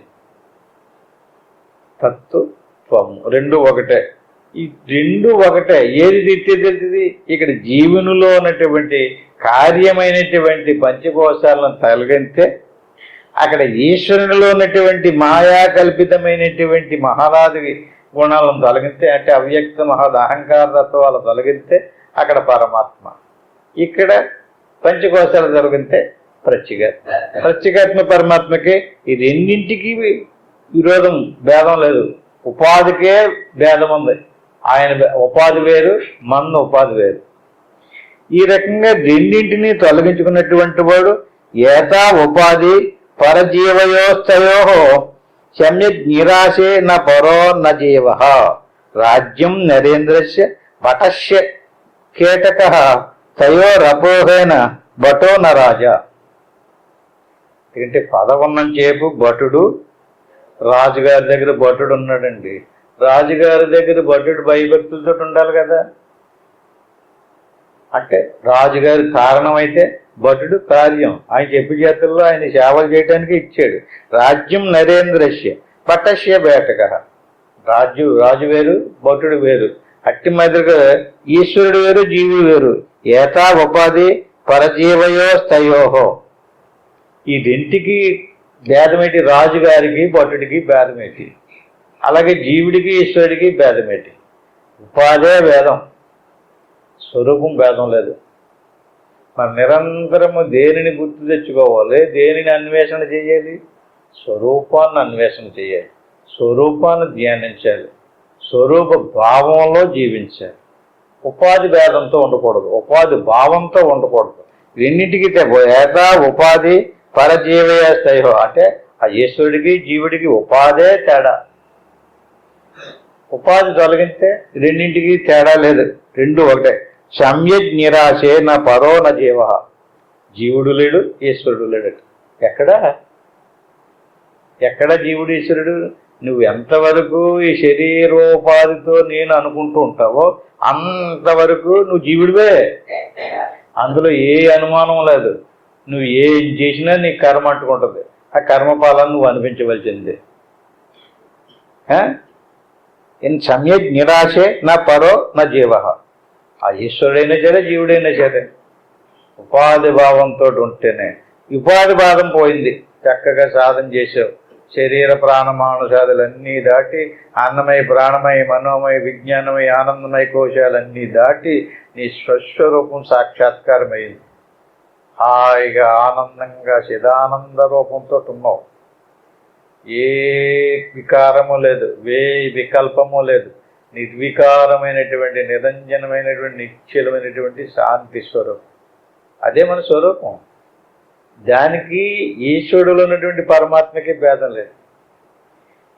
తత్వము రెండు ఒకటే. ఈ రెండు ఒకటే. ఏది తెలిసింది? ఇక్కడ జీవునిలో ఉన్నటువంటి కార్యమైనటువంటి పంచకోశాలను తొలగితే అక్కడ ఈశ్వరునిలో ఉన్నటువంటి మాయా కల్పితమైనటువంటి మహారాజు గుణాలను తొలగితే, అంటే అవ్యక్త మహద్ అహంకార తత్వాలు తొలగితే అక్కడ పరమాత్మ. ఇక్కడ పంచకోశాలు జరిగితే ప్రత్యేగాత్మ పరమాత్మకి ఈ రెండింటికి విరోధం భేదం లేదు. ఉపాధికే భేదం ఉంది. ఆయన ఉపాధి వేరు, మన ఉపాధి వేరు. ఈ రకంగా రెండింటినీ తొలగించుకున్నటువంటి వాడు ఏతా ఉపాధి పరజీవయోస్తయో సమ్యక్ నిరాశే న పరో న జీవ రాజ్యం నరేంద్రస్య భటస్య కేటక తయోరపోహేన భటో న రాజా. అంటే పదవున్నం చేపు భటుడు రాజుగారి దగ్గర భటుడు ఉన్నాడండి. రాజుగారి దగ్గర భటుడు భయభక్తులతో ఉండాలి కదా. అంటే రాజుగారి కారణం అయితే భటుడు కార్యం. ఆయన చెప్పు చేతుల్లో ఆయన సేవలు చేయడానికి ఇచ్చాడు. రాజ్యం నరేంద్రస్య భటస్య బేటక. రాజు వేరు, భటుడు వేరు. అట్టి మాదిరిగా ఈశ్వరుడు వేరు, జీవుడు వేరు. ఏతా ఉపాధి పరజీవయోస్తయోహో. ఈ రెంటికి భేదమేటి? రాజుగారికి భటుడికి భేదమేటి? అలాగే జీవుడికి ఈశ్వరుడికి భేదమేటి? ఉపాధే భేదం, స్వరూపం భేదం లేదు. మనం నిరంతరము దేనిని గుర్తు తెచ్చుకోవాలి? దేనిని అన్వేషణ చేయాలి? స్వరూపాన్ని అన్వేషణ చేయాలి, స్వరూపాన్ని ధ్యానించాలి, స్వరూప భావంలో జీవించాలి. ఉపాధి భేదంతో ఉండకూడదు, ఉపాధి భావంతో ఉండకూడదు. రెండింటికి ఏతా ఉపాధి పరజీవయస్తయో. అంటే ఆ ఈశ్వరుడికి జీవుడికి ఉపాధే తేడా. ఉపాధి తొలగితే రెండింటికి తేడా లేదు, రెండు ఒకటే. సమ్యక్ నిరాశే నా పరో నా జీవ. జీవుడు లేడు, ఈశ్వరుడు లేడు. ఎక్కడ జీవుడు ఈశ్వరుడు? నువ్వు ఎంతవరకు ఈ శరీరోపాధితో నేను అనుకుంటూ ఉంటావో అంతవరకు నువ్వు జీవుడివే. అందులో ఏ అనుమానం లేదు. నువ్వు ఏం చేసినా నీ కర్మ అంటుకుంటుంది. ఆ కర్మఫలాన్ని నువ్వు అనిపించవలసిందే. ఇన్ సమ్యక్ నిరాశే నా పరో నా జీవ. ఆ ఈశ్వరుడైనా సరే, జీవుడైనా సరే ఉపాధి భావంతో ఉంటేనే. ఉపాధి భావం పోయింది, చక్కగా సాధన చేసావు. శరీర ప్రాణమానుషాదులన్నీ దాటి అన్నమయ ప్రాణమయ మనోమయ విజ్ఞానమయ ఆనందమయ కోశాలన్నీ దాటి నీ స్వస్వరూపం సాక్షాత్కారమైంది. హాయిగా ఆనందంగా చిదానంద రూపంతో ఉన్నావు. ఏ వికారము లేదు, వికల్పము లేదు. నిర్వికారమైనటువంటి నిరంజనమైనటువంటి నిశ్చలమైనటువంటి శాంతి స్వరూపం. అదే మన స్వరూపం. దానికి ఈశ్వరుడులో ఉన్నటువంటి పరమాత్మకి భేదం లేదు.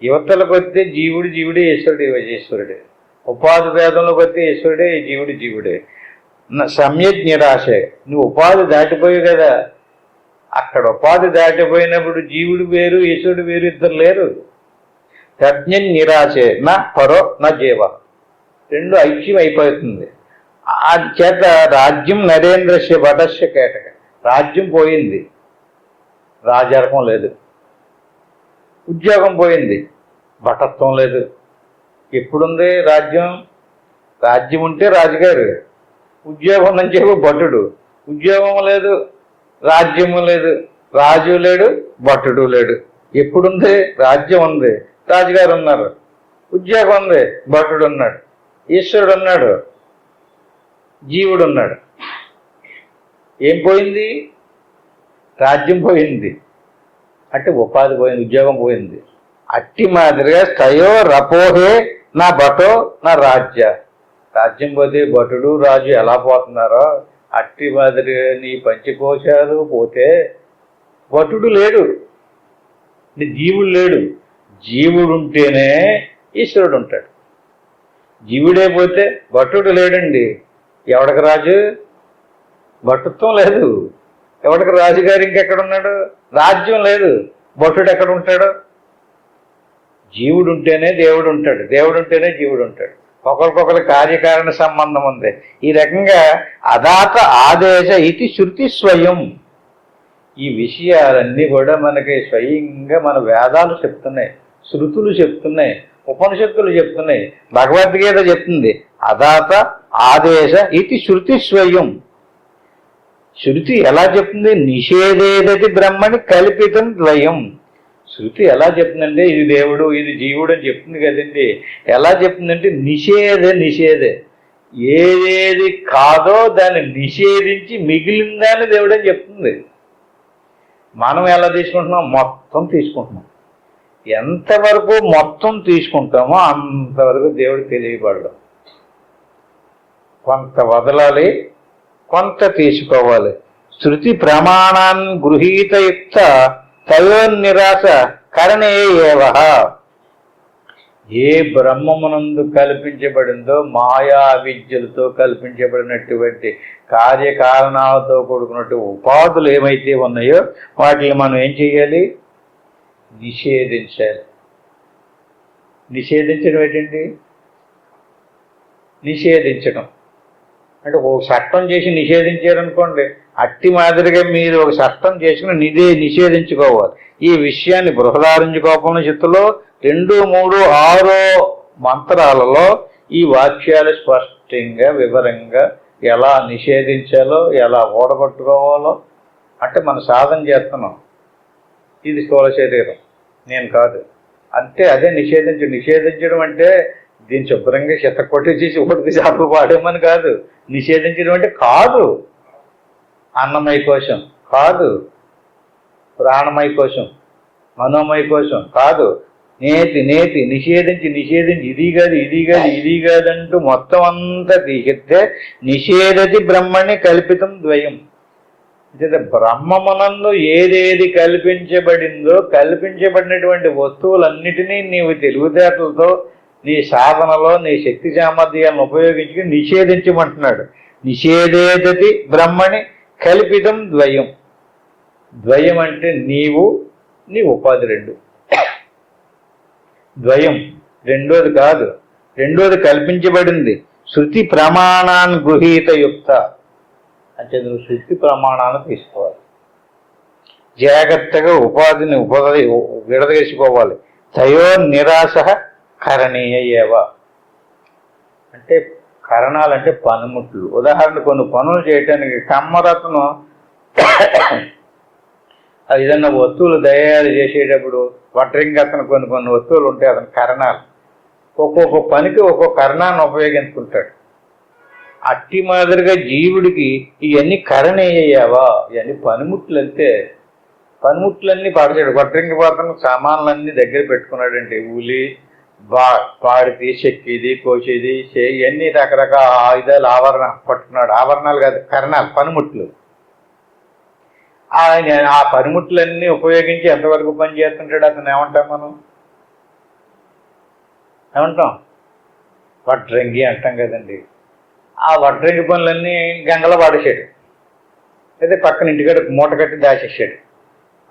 యువతలకు వస్తే జీవుడే, ఈశ్వరుడు ఈశ్వరుడే. ఉపాధి భేదంలోకి వస్తే ఈశ్వరుడే, జీవుడే. సమ్యక్ నిరాశే. నువ్వు ఉపాధి దాటిపోయావు కదా. అక్కడ ఉపాధి దాటిపోయినప్పుడు జీవుడు వేరు, ఈశ్వరుడు వేరు, ఇద్దరు లేరు. ప్రజ్ఞ నిరాశే నా పరో నా జీవ. రెండు ఐక్యం అయిపోతుంది. ఆ చేత రాజ్యం నరేంద్రస్య భటస్య కేటక. రాజ్యం పోయింది, రాజర్కం లేదు. ఉద్యోగం పోయింది, భటత్వం లేదు. ఎప్పుడుంది రాజ్యం? రాజ్యం ఉంటే రాజుగారు, ఉద్యోగం ఉందని చెప్పి భటుడు. ఉద్యోగం లేదు, రాజ్యము లేదు, రాజు లేడు, భటుడు లేడు. ఎప్పుడుంది? రాజ్యం ఉంది, రాజుగారు ఉన్నారు. ఉద్యోగం ఉంది, భటుడు ఉన్నాడు, ఈశ్వరుడు ఉన్నాడు, జీవుడు ఉన్నాడు. ఏం పోయింది? రాజ్యం పోయింది, అంటే ఉపాధి పోయింది, ఉద్యోగం పోయింది. అట్టి మాదిరిగా స్థయో రపోహే నా భటో నా రాజ్య. రాజ్యం పోతే భటుడు రాజు ఎలా పోతున్నారో అట్టి మాదిరిగా నీ పంచకోశాలు పోతే భటుడు లేడు, నీ జీవుడు లేడు. జీవుడు ఉంటేనే ఈశ్వరుడు ఉంటాడు. జీవుడే పోతే భటుడు లేడండి. ఎవడికి రాజు? భటుత్వం లేదు. ఎవడికి రాజుగారు ఇంకెక్కడున్నాడు? రాజ్యం లేదు, భటుడు ఎక్కడ ఉంటాడు? జీవుడు ఉంటేనే దేవుడు ఉంటాడు, దేవుడు ఉంటేనే జీవుడు ఉంటాడు. ఒకరికొకరి కార్యకారణ సంబంధం ఉంది. ఈ రకంగా అదాత ఆదేశ ఇది శృతి స్వయం. ఈ విషయాలన్నీ కూడా మనకి స్వయంగా మన వేదాలు చెప్తున్నాయి, శృతులు చెప్తున్నాయి, ఉపనిషత్తులు చెప్తున్నాయి, భగవద్గీత చెప్తుంది. అదాత ఆదేశ ఇది శృతి స్వయం. శృతి ఎలా చెప్తుంది? నిషేధేదతి బ్రహ్మని కల్పితం ద్వయం. శృతి ఎలా చెప్తుందంటే ఇది దేవుడు, ఇది జీవుడు అని చెప్తుంది కదండి. ఎలా చెప్తుందంటే నిషేధే. ఏదేది కాదో దాన్ని నిషేధించి మిగిలిందని దేవుడు అని చెప్తుంది. మనం ఎలా తీసుకుంటున్నాం? మొత్తం తీసుకుంటున్నాం. ఎంతవరకు మొత్తం తీసుకుంటామో అంతవరకు దేవుడు తెలియబడడం. కొంత వదలాలి, కొంత తీసుకోవాలి. శృతి ప్రమాణాన్ని గృహీతయుక్త తయోన్నిరాశ కరణే ఏవ. ఏ బ్రహ్మమునందు కల్పించబడిందో మాయా విద్యలతో కల్పించబడినటువంటి కార్యకారణాలతో కూడుకున్నట్టు ఉపాధులు ఏమైతే ఉన్నాయో వాటిని మనం ఏం చేయాలి? నిషేధించాలి. నిషేధించడం ఏంటండి? నిషేధించడం అంటే ఒక చట్టం చేసి నిషేధించారనుకోండి, అట్టి మాదిరిగా మీరు ఒక చట్టం చేసుకుని నిషేధించుకోవాలి. ఈ విషయాన్ని బృహదారణ్యకోపనిషత్తులో 2, 3, 6 మంత్రాలలో ఈ వాక్యాలు స్పష్టంగా వివరంగా ఎలా నిషేధించాలో, ఎలా ఓడగొట్టుకోవాలో అంటే మనం సాధన చేస్తున్నాం. ఇది స్థూల శరీరం, నేను కాదు. అంటే అదే నిషేధించడం అంటే దీన్ని శుభ్రంగా చెత్త కొట్టేసి ఉడికి చేపలు పాడేమని కాదు. నిషేధించడం అంటే కాదు అన్నమయ కోశం, కాదు ప్రాణమయ కోశం, మనోమయ కోశం, కాదు నేతి నిషేధించి ఇది కాదంటూ మొత్తం అంతా తీసేస్తే నిషేధతి బ్రహ్మణి కల్పితం ద్వయం. అంటే బ్రహ్మమునందు ఏదేది కల్పించబడిందో కల్పించబడినటువంటి వస్తువులన్నిటినీ నీవు తెలివితేటలతో నీ సాధనలో నీ శక్తి సామర్థ్యాలను ఉపయోగించుకుని నిషేధించమంటున్నాడు. నిషేధేతతి బ్రహ్మణి కల్పితం ద్వయం. ద్వయం అంటే నీవు, నీ ఉపాధి రెండు. ద్వయం రెండోది కాదు, రెండోది కల్పించబడింది. శృతి ప్రమాణాన్ని గృహీతయుక్త అంటే నువ్వు శృతి ప్రమాణాన్ని తీసుకోవాలి. జాగ్రత్తగా ఉపాధిని విడదీసుకోవాలి. తయో నిరాశ కరణీయ ఏవ అంటే కరణాలంటే పనిముట్లు. ఉదాహరణ కొన్ని పనులు చేయటానికి కమ్మరత్నం ఏదన్నా వస్తువులు తయారు చేసేటప్పుడు వట్రింగ్ అతను కొన్ని వస్తువులు ఉంటాయి, అతని కరణాలు. ఒక్కొక్క పనికి ఒక్కొక్క కరణాన్ని ఉపయోగించుకుంటాడు. అట్టి మాదిరిగా జీవుడికి ఇవన్నీ కరణీయవా, ఇవన్నీ పనిముట్లు. అంతే పనిముట్లన్నీ పడచాడు. వట్రింగ్ పాత్రను సామాన్లన్నీ దగ్గర పెట్టుకున్నాడంటే ఉలి, పాడితే చెక్కిది, కోసేది, ఇవన్నీ రకరకాల ఆయుధాలు ఆవరణ పట్టుకున్నాడు. ఆవరణాలు కాదు, కరణాలు, పనిముట్లు. ఆయన ఆ పనిముట్లన్నీ ఉపయోగించి ఎంతవరకు పని చేస్తుంటాడు అతను ఏమంటాం? మనం ఏమంటాం? వడ్రంగి అంటాం కదండి. ఆ వడ్రంగి పనులన్నీ గంగలో పాడేశాడు, అయితే పక్కన ఇంటికాడ మూట కట్టి దాచేసాడు.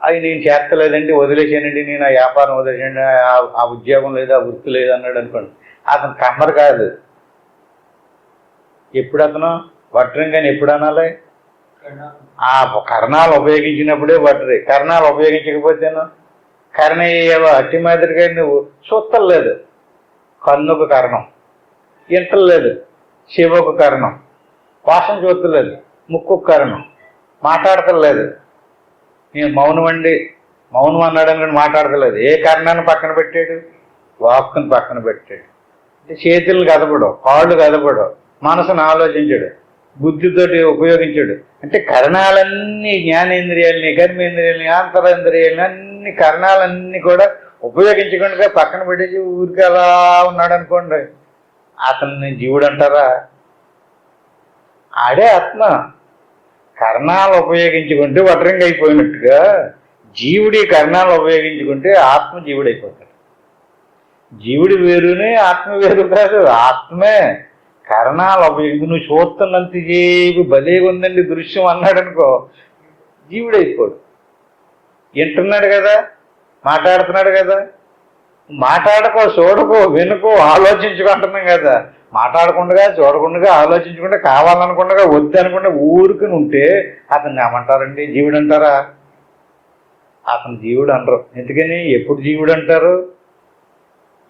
అవి నేను చేస్తలేదండి, వదిలేసానండి, నేను ఆ వ్యాపారం వదిలేసాను, ఆ ఉద్యోగం లేదు, ఆ వృత్తి లేదు అన్నాడు అనుకోండి. అతను కమ్మరు కాదు. ఎప్పుడు అతను వడ్రంగి అని ఎప్పుడు అనాలి? ఆ కర్ణాలు ఉపయోగించినప్పుడే వడ్రి. కర్ణాలు ఉపయోగించకపోతేను కర్ణయ్యేవా. అట్టి మాదిరిగా నువ్వు చూస్తలేదు, కన్నుకు కారణం, ఇంటలేదు, శివకు కారణం, వాసన చూస్తలేదు, ముక్కుకు కారణం, మాట్లాడతలేదు. నేను మౌనం అన్నాడు అని మాట్లాడతలేదు. ఏ కారణాన్ని పక్కన పెట్టాడు? వాక్కుని పక్కన పెట్టాడు. చేతులను కదపడం, కాళ్ళు కదపడం, మనసును ఆలోచించాడు, బుద్ధితోటి ఉపయోగించాడు. అంటే కరణాలన్నీ, జ్ఞానేంద్రియాలని, కర్మేంద్రియాలని, ఆంతరేంద్రియాలని, అన్ని కరణాలన్నీ కూడా ఉపయోగించకుండా పక్కన పెట్టేసి ఊరికి అలా ఉన్నాడు అనుకోండి, అతన్ని జీవుడు అంటారా? ఆడే ఆత్మ. కర్ణాలు ఉపయోగించుకుంటే వడ్రంగి అయిపోయినట్టుగా జీవుడి కర్ణాలు ఉపయోగించుకుంటే ఆత్మ జీవుడు అయిపోతాడు. జీవుడు వేరునే, ఆత్మ వేరు కాదు. ఆత్మే కర్ణాలు ఉపయోగించి నువ్వు చూస్తున్నంత చేవి భలేగా ఉందండి దృశ్యం అన్నాడు అనుకో, జీవుడు అయిపోడు. వింటున్నాడు కదా, మాట్లాడుతున్నాడు కదా. మాట్లాడకో, చూడకో, వినుకో, ఆలోచించుకుంటున్నాం కదా. మాట్లాడకుండా, చూడకుండా, ఆలోచించకుండా, కావాలనుకుండా, వద్దు అనుకుండా ఊరికి ఉంటే అతన్ని ఏమంటారండి? జీవుడు అంటారా? అతను జీవుడు అనరు. ఎందుకని? ఎప్పుడు జీవుడు అంటారు?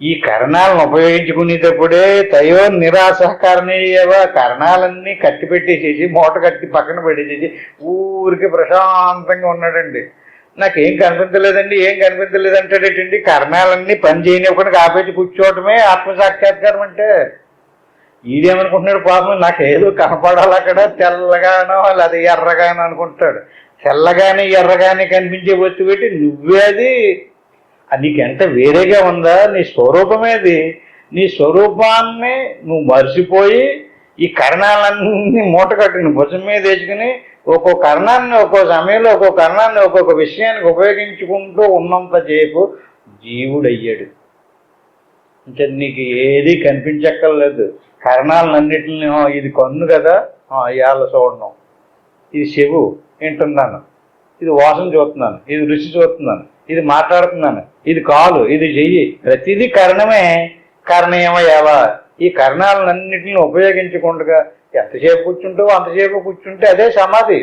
ఈ కరణాలను ఉపయోగించుకునేటప్పుడే తయో నిరాశకరణీయవా. కరణాలన్నీ కట్టి పెట్టేసేసి, మూట కట్టి పక్కన పెట్టేసేసి ఊరికి ప్రశాంతంగా ఉన్నాడండి. నాకేం కనిపించలేదండి, ఏం కనిపించలేదు అంటాడేటండి. కరణాలన్నీ పని చేయనివ్వకుండా ఆపేసి కూర్చోవటమే ఆత్మసాక్షాత్కారం అంటే. ఈడేమనుకుంటున్నాడు పాపం, నాకు ఏదో కనపడాలి అక్కడ తెల్లగానో లేదా ఎర్రగానో అనుకుంటాడు. తెల్లగాని ఎర్రగాని కనిపించే వస్తువు పెట్టి నువ్వే అది నీకెంత వేరేగా ఉందా? నీ స్వరూపమేది. నీ స్వరూపాన్ని నువ్వు మర్చిపోయి ఈ కరణాలన్నీ మూటకట్టుకుని భుజం మీద వేసుకుని ఒక్కో కరణాన్ని ఒక్కో సమయంలో ఒక్కో కరణాన్ని ఒక్కొక్క విషయానికి ఉపయోగించుకుంటూ ఉన్నంతసేపు జీవుడయ్యాడు. అంటే నీకు ఏది కనిపించక్కర్లేదు. కరణాలన్నింటినీ ఇది కన్ను కదా, ఇవాళ చూడడం, ఇది చెవు వింటున్నాను, ఇది వాసన చూస్తున్నాను, ఇది రుచి చూస్తున్నాను, ఇది మాట్లాడుతున్నాను, ఇది కాలు, ఇది చెయ్యి, ప్రతిదీ కరణమే. కరణమయ్యావా? ఈ కరణాలన్నింటినీ ఉపయోగించకుండా ఎంతసేపు కూర్చుంటావో అంతసేపు కూర్చుంటే అదే సమాధి.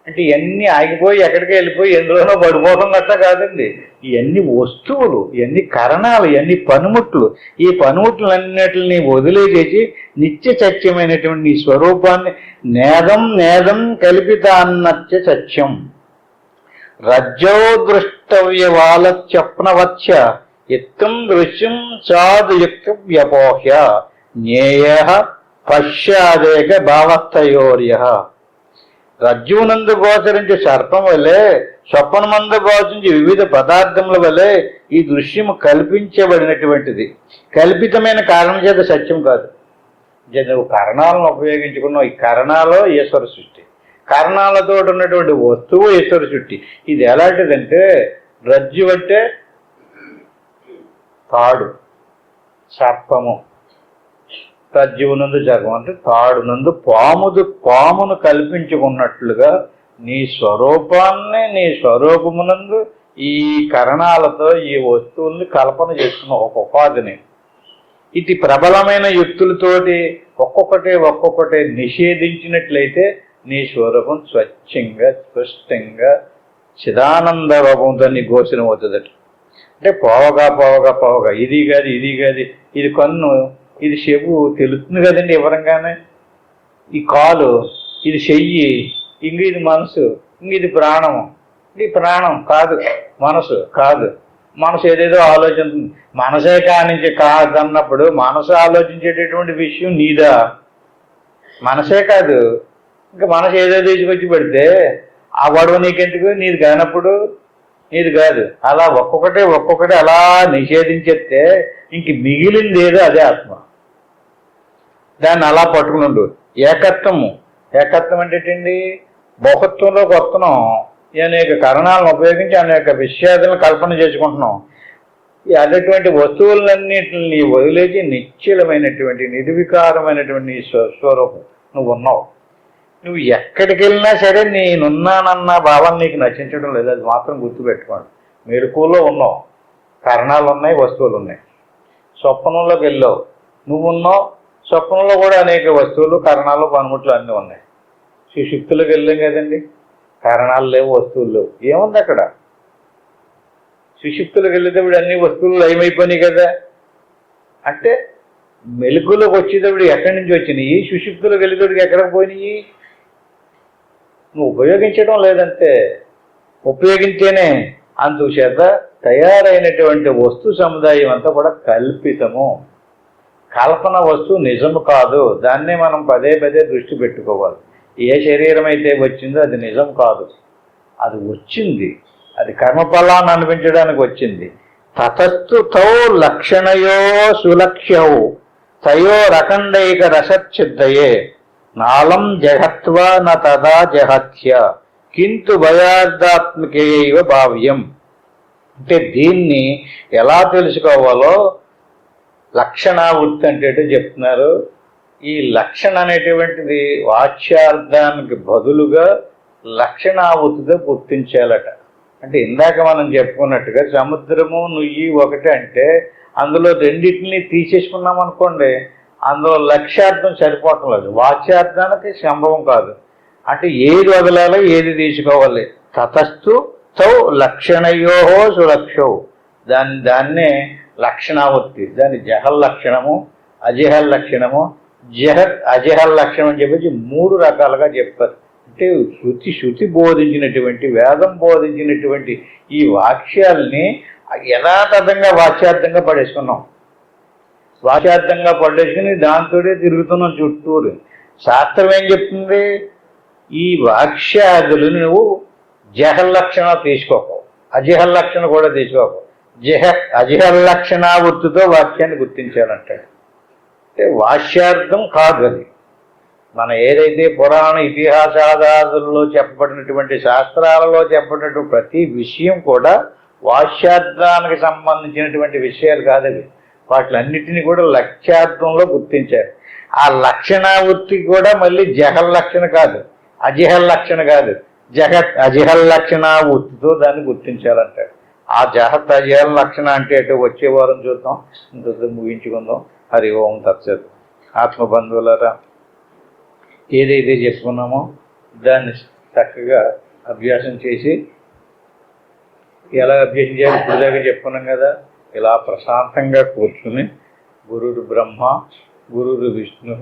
అంటే ఇవన్నీ ఆగిపోయి ఎక్కడికి వెళ్ళిపోయి ఎందులోనో పడిపోవడం గట్టా కాదండి. ఇవన్నీ వస్తువులు, ఇవన్నీ కరణాలు, ఇవన్నీ పనిముట్లు. ఈ పనిముట్లన్నిటిని వదిలేసేసి నిత్య సత్యమైనటువంటి ఈ స్వరూపాన్ని నేదం నేదం కల్పితాన్నత్య సత్యం రజ్జో దృష్టవ్యవాలత్యప్నవచ్చ యుక్తం దృశ్యం చాదుయుక్త వ్యపోహ్య జ్ఞేయ పశ్చాదేక భావస్థయోర్య. రజ్జువునందు గోచరించే సర్పం వలె, స్వప్నమందు గోచరించే వివిధ పదార్థముల వలె ఈ దృశ్యము కల్పించబడినటువంటిది. కల్పితమైన కారణం చేత సత్యం కాదు. నువ్వు కరణాలను ఉపయోగించుకున్నావు. ఈ కరణాలు ఈశ్వర సృష్టి, కరణాలతో ఉన్నటువంటి వస్తువు ఈశ్వర సృష్టి. ఇది ఎలాంటిదంటే, రజ్జు అంటే తాడు, సర్పము, రజ్జువునందు జగం అంటే తాడునందు పామును కల్పించుకున్నట్లుగా నీ స్వరూపాన్ని, నీ స్వరూపమునందు ఈ కరణాలతో ఈ వస్తువుల్ని కల్పన చేసుకున్న ఒక ఉపాధిని. ఇది ప్రబలమైన యుక్తులతోటి ఒక్కొక్కటి నిషేధించినట్లయితే నీ స్వరూపం స్వచ్ఛంగా స్పష్టంగా చిదానంద రూపంతో నీ గోచరం అవుతుందట. అంటే పోవగా ఇది కాదు, ఇది కన్ను, ఇది చెవు తెలుస్తుంది కదండి వివరంగానే. ఈ కాలు, ఇది చెయ్యి, ఇంక ఇది మనసు, ఇంక ఇది ప్రాణము. ఇది ప్రాణం కాదు, మనసు కాదు. మనసు ఏదేదో ఆలోచిస్తుంది. మనసే కానించి కాదన్నప్పుడు మనసు ఆలోచించేటటువంటి విషయం నీదా? మనసే కాదు, ఇంకా మనసు ఏదో తీసుకొచ్చి పెడితే ఆ గొడవ నీకెందుకు? నీది కానప్పుడు నీది కాదు. అలా ఒక్కొక్కటి అలా నిషేధించేస్తే ఇంక మిగిలింది ఏదో అదే ఆత్మ. దాన్ని అలా పట్టుకుని ఉండు. ఏకత్వం అంటే ఏంటండి? బహుత్వంలోకి వస్తున్నాం. అనేక కరణాలను ఉపయోగించి అనేక విషయాలను కల్పన చేసుకుంటున్నాం. అటువంటి వస్తువులన్నింటిని వదిలేసి నిశ్చలమైనటువంటి నిర్వికారమైనటువంటి స్వరూపం నువ్వు ఉన్నావు. నువ్వు ఎక్కడికి వెళ్ళినా సరే నేనున్నానన్న భావం నీకు నశించడం లేదు. అది మాత్రం గుర్తుపెట్టుకోండి. మెలకువలో ఉన్నావు, కరణాలు ఉన్నాయి, వస్తువులు ఉన్నాయి. స్వప్నంలోకి వెళ్ళావు, నువ్వు ఉన్నావు. స్వప్నంలో కూడా అనేక వస్తువులు, కరణాలు, పనిముట్లు అన్నీ ఉన్నాయి. సుషుప్తిలోకి వెళ్ళాం కదండి, కరణాలు లేవు, వస్తువులు లేవు. ఏముంది అక్కడ? సుషుప్తిలోకి వెళ్ళేటప్పుడు అన్ని వస్తువులు లయమైపోయినాయి కదా. అంటే మెలకులోకి వచ్చేటప్పుడు ఎక్కడి నుంచి వచ్చినాయి? సుషుప్తిలోకి వెళ్ళేటప్పుడు ఎక్కడికి పోయినాయి? నువ్వు ఉపయోగించడం లేదంటే. ఉపయోగించేనే. అందుచేత తయారైనటువంటి వస్తు సముదాయం అంతా కూడా కల్పితము. కల్పన వస్తువు నిజము కాదు. దాన్నే మనం పదే దృష్టి పెట్టుకోవాలి. ఏ శరీరం అయితే వచ్చిందో అది నిజం కాదు. అది వచ్చింది, అది కర్మఫలాన్ని అనిపించడానికి వచ్చింది. తతస్తు తౌ లక్షణయో సులక్ష్యౌ తయో రకండైక రసచ్చిద్దయే నాళం జగత్వా న తదా జహత్య కింటు భయార్థాత్మికేయవ భావ్యం. అంటే దీన్ని ఎలా తెలుసుకోవాలో లక్షణావృత్తి అంటే చెప్తున్నారు. ఈ లక్షణ అనేటువంటిది వాచ్యార్థానికి బదులుగా లక్షణావృత్తితో గుర్తించాలట. అంటే ఇందాక మనం చెప్పుకున్నట్టుగా సముద్రము నుయ్యి ఒకటి అంటే అందులో రెండింటిని తీసేసుకున్నాం అనుకోండి, అందులో లక్ష్యార్థం సరిపోవటం లేదు. వాచ్యార్థానికి సంభవం కాదు. అంటే ఏది వదలాలో ఏది తీసుకోవాలి. తతస్థు తౌ లక్షణయో సులక్షౌ. దాన్నే లక్షణావృత్తి. దాన్ని జహల్ లక్షణము, అజహల్ లక్షణము, అజహల్ లక్షణం అని చెప్పేసి 3 రకాలుగా చెప్తారు. అంటే శృతి బోధించినటువంటి, వేదం బోధించినటువంటి ఈ వాక్యాల్ని యథాతథంగా వాచ్యార్థంగా పడేసుకున్నాం. వాచ్యార్థంగా పడేసుకుని దాంతోనే తిరుగుతున్నాం చుట్టూరు. శాస్త్రం ఏం చెప్తుంది? ఈ వాక్యాదులు నువ్వు జహల్లక్షణ తీసుకోకు, అజిహల్లక్షణ కూడా తీసుకోకు. అజిహల్లక్షణ వృత్తితో వాక్యాన్ని గుర్తించాలంటాడు. అంటే వాక్యార్థం కాదు అది. మన ఏదైతే పురాణ ఇతిహాసాదాదుల్లో చెప్పబడినటువంటి శాస్త్రాలలో చెప్పబడినటువంటి ప్రతి విషయం కూడా వాక్యార్థానికి సంబంధించినటువంటి విషయాలు కాదవి. వాటిలన్నిటినీ కూడా లక్ష్యార్థంలో గుర్తించారు. ఆ లక్షణావృత్తి కూడా మళ్ళీ జహల్లక్షణ కాదు, అజిహల్లక్షణ కాదు, అజిహల్లక్షణావృత్తితో దాన్ని గుర్తించాలంటాడు. ఆ అజిహల్లక్షణ అంటే అటు వచ్చే వారం చూద్దాం. ఇంత ముగించుకుందాం. హరి ఓం తత్సత్. ఆత్మబంధువులారా, ఏదైతే చేసుకున్నామో దాన్ని చక్కగా అభ్యాసం చేసి, ఎలా అభ్యాసం చేయాలి ఇప్పుడు దాకా చెప్పుకున్నాం కదా. ఇలా ప్రశాంతంగా కూర్చుని గురురు బ్రహ్మ గురురు విష్ణు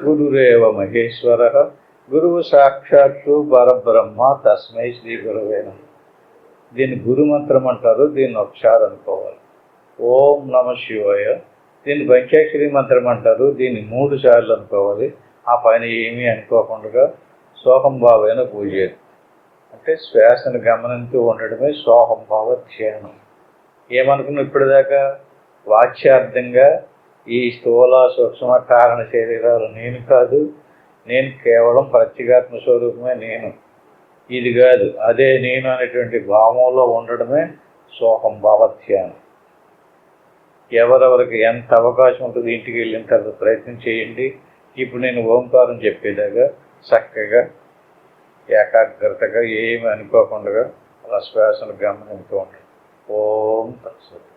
గురురేవ మహేశ్వర గురువు సాక్షాత్తు పరబ్రహ్మ తస్మై శ్రీ గురవే నమః. దీన్ని గురుమంత్రం అంటారు. దీన్ని ఒకసారి అనుకోవాలి. ఓం నమ శివాయ. దీన్ని పంచాక్షరి మంత్రం అంటారు. దీన్ని 3 సార్లు అనుకోవాలి. ఆ పైన ఏమీ అనుకోకుండా సోహంభావైన పూజ. అంటే శ్వాసను గమనిస్తూ ఉండడమే సోహంభావ ధ్యానం. ఏమనుకున్నాం ఇప్పటిదాకా? వాచ్యార్థంగా ఈ స్థూల సూక్ష్మ కారణ శరీరాలు నేను కాదు, నేను కేవలం ప్రత్యేగాత్మ స్వరూపమే నేను, ఇది కాదు అదే నేను అనేటువంటి భావంలో ఉండడమే సోహంభావ ధ్యానం. ఎవరెవరికి ఎంత అవకాశం ఉంటుంది ఇంటికి వెళ్ళిన తర్వాత ప్రయత్నం చేయండి. ఇప్పుడు నేను ఓంకారం చెప్పేదాకా చక్కగా ఏకాగ్రతగా ఏమి అనుకోకుండా అలా శ్వాసను గమనిస్తూ ఉంటాను. ఓం తత్సత్.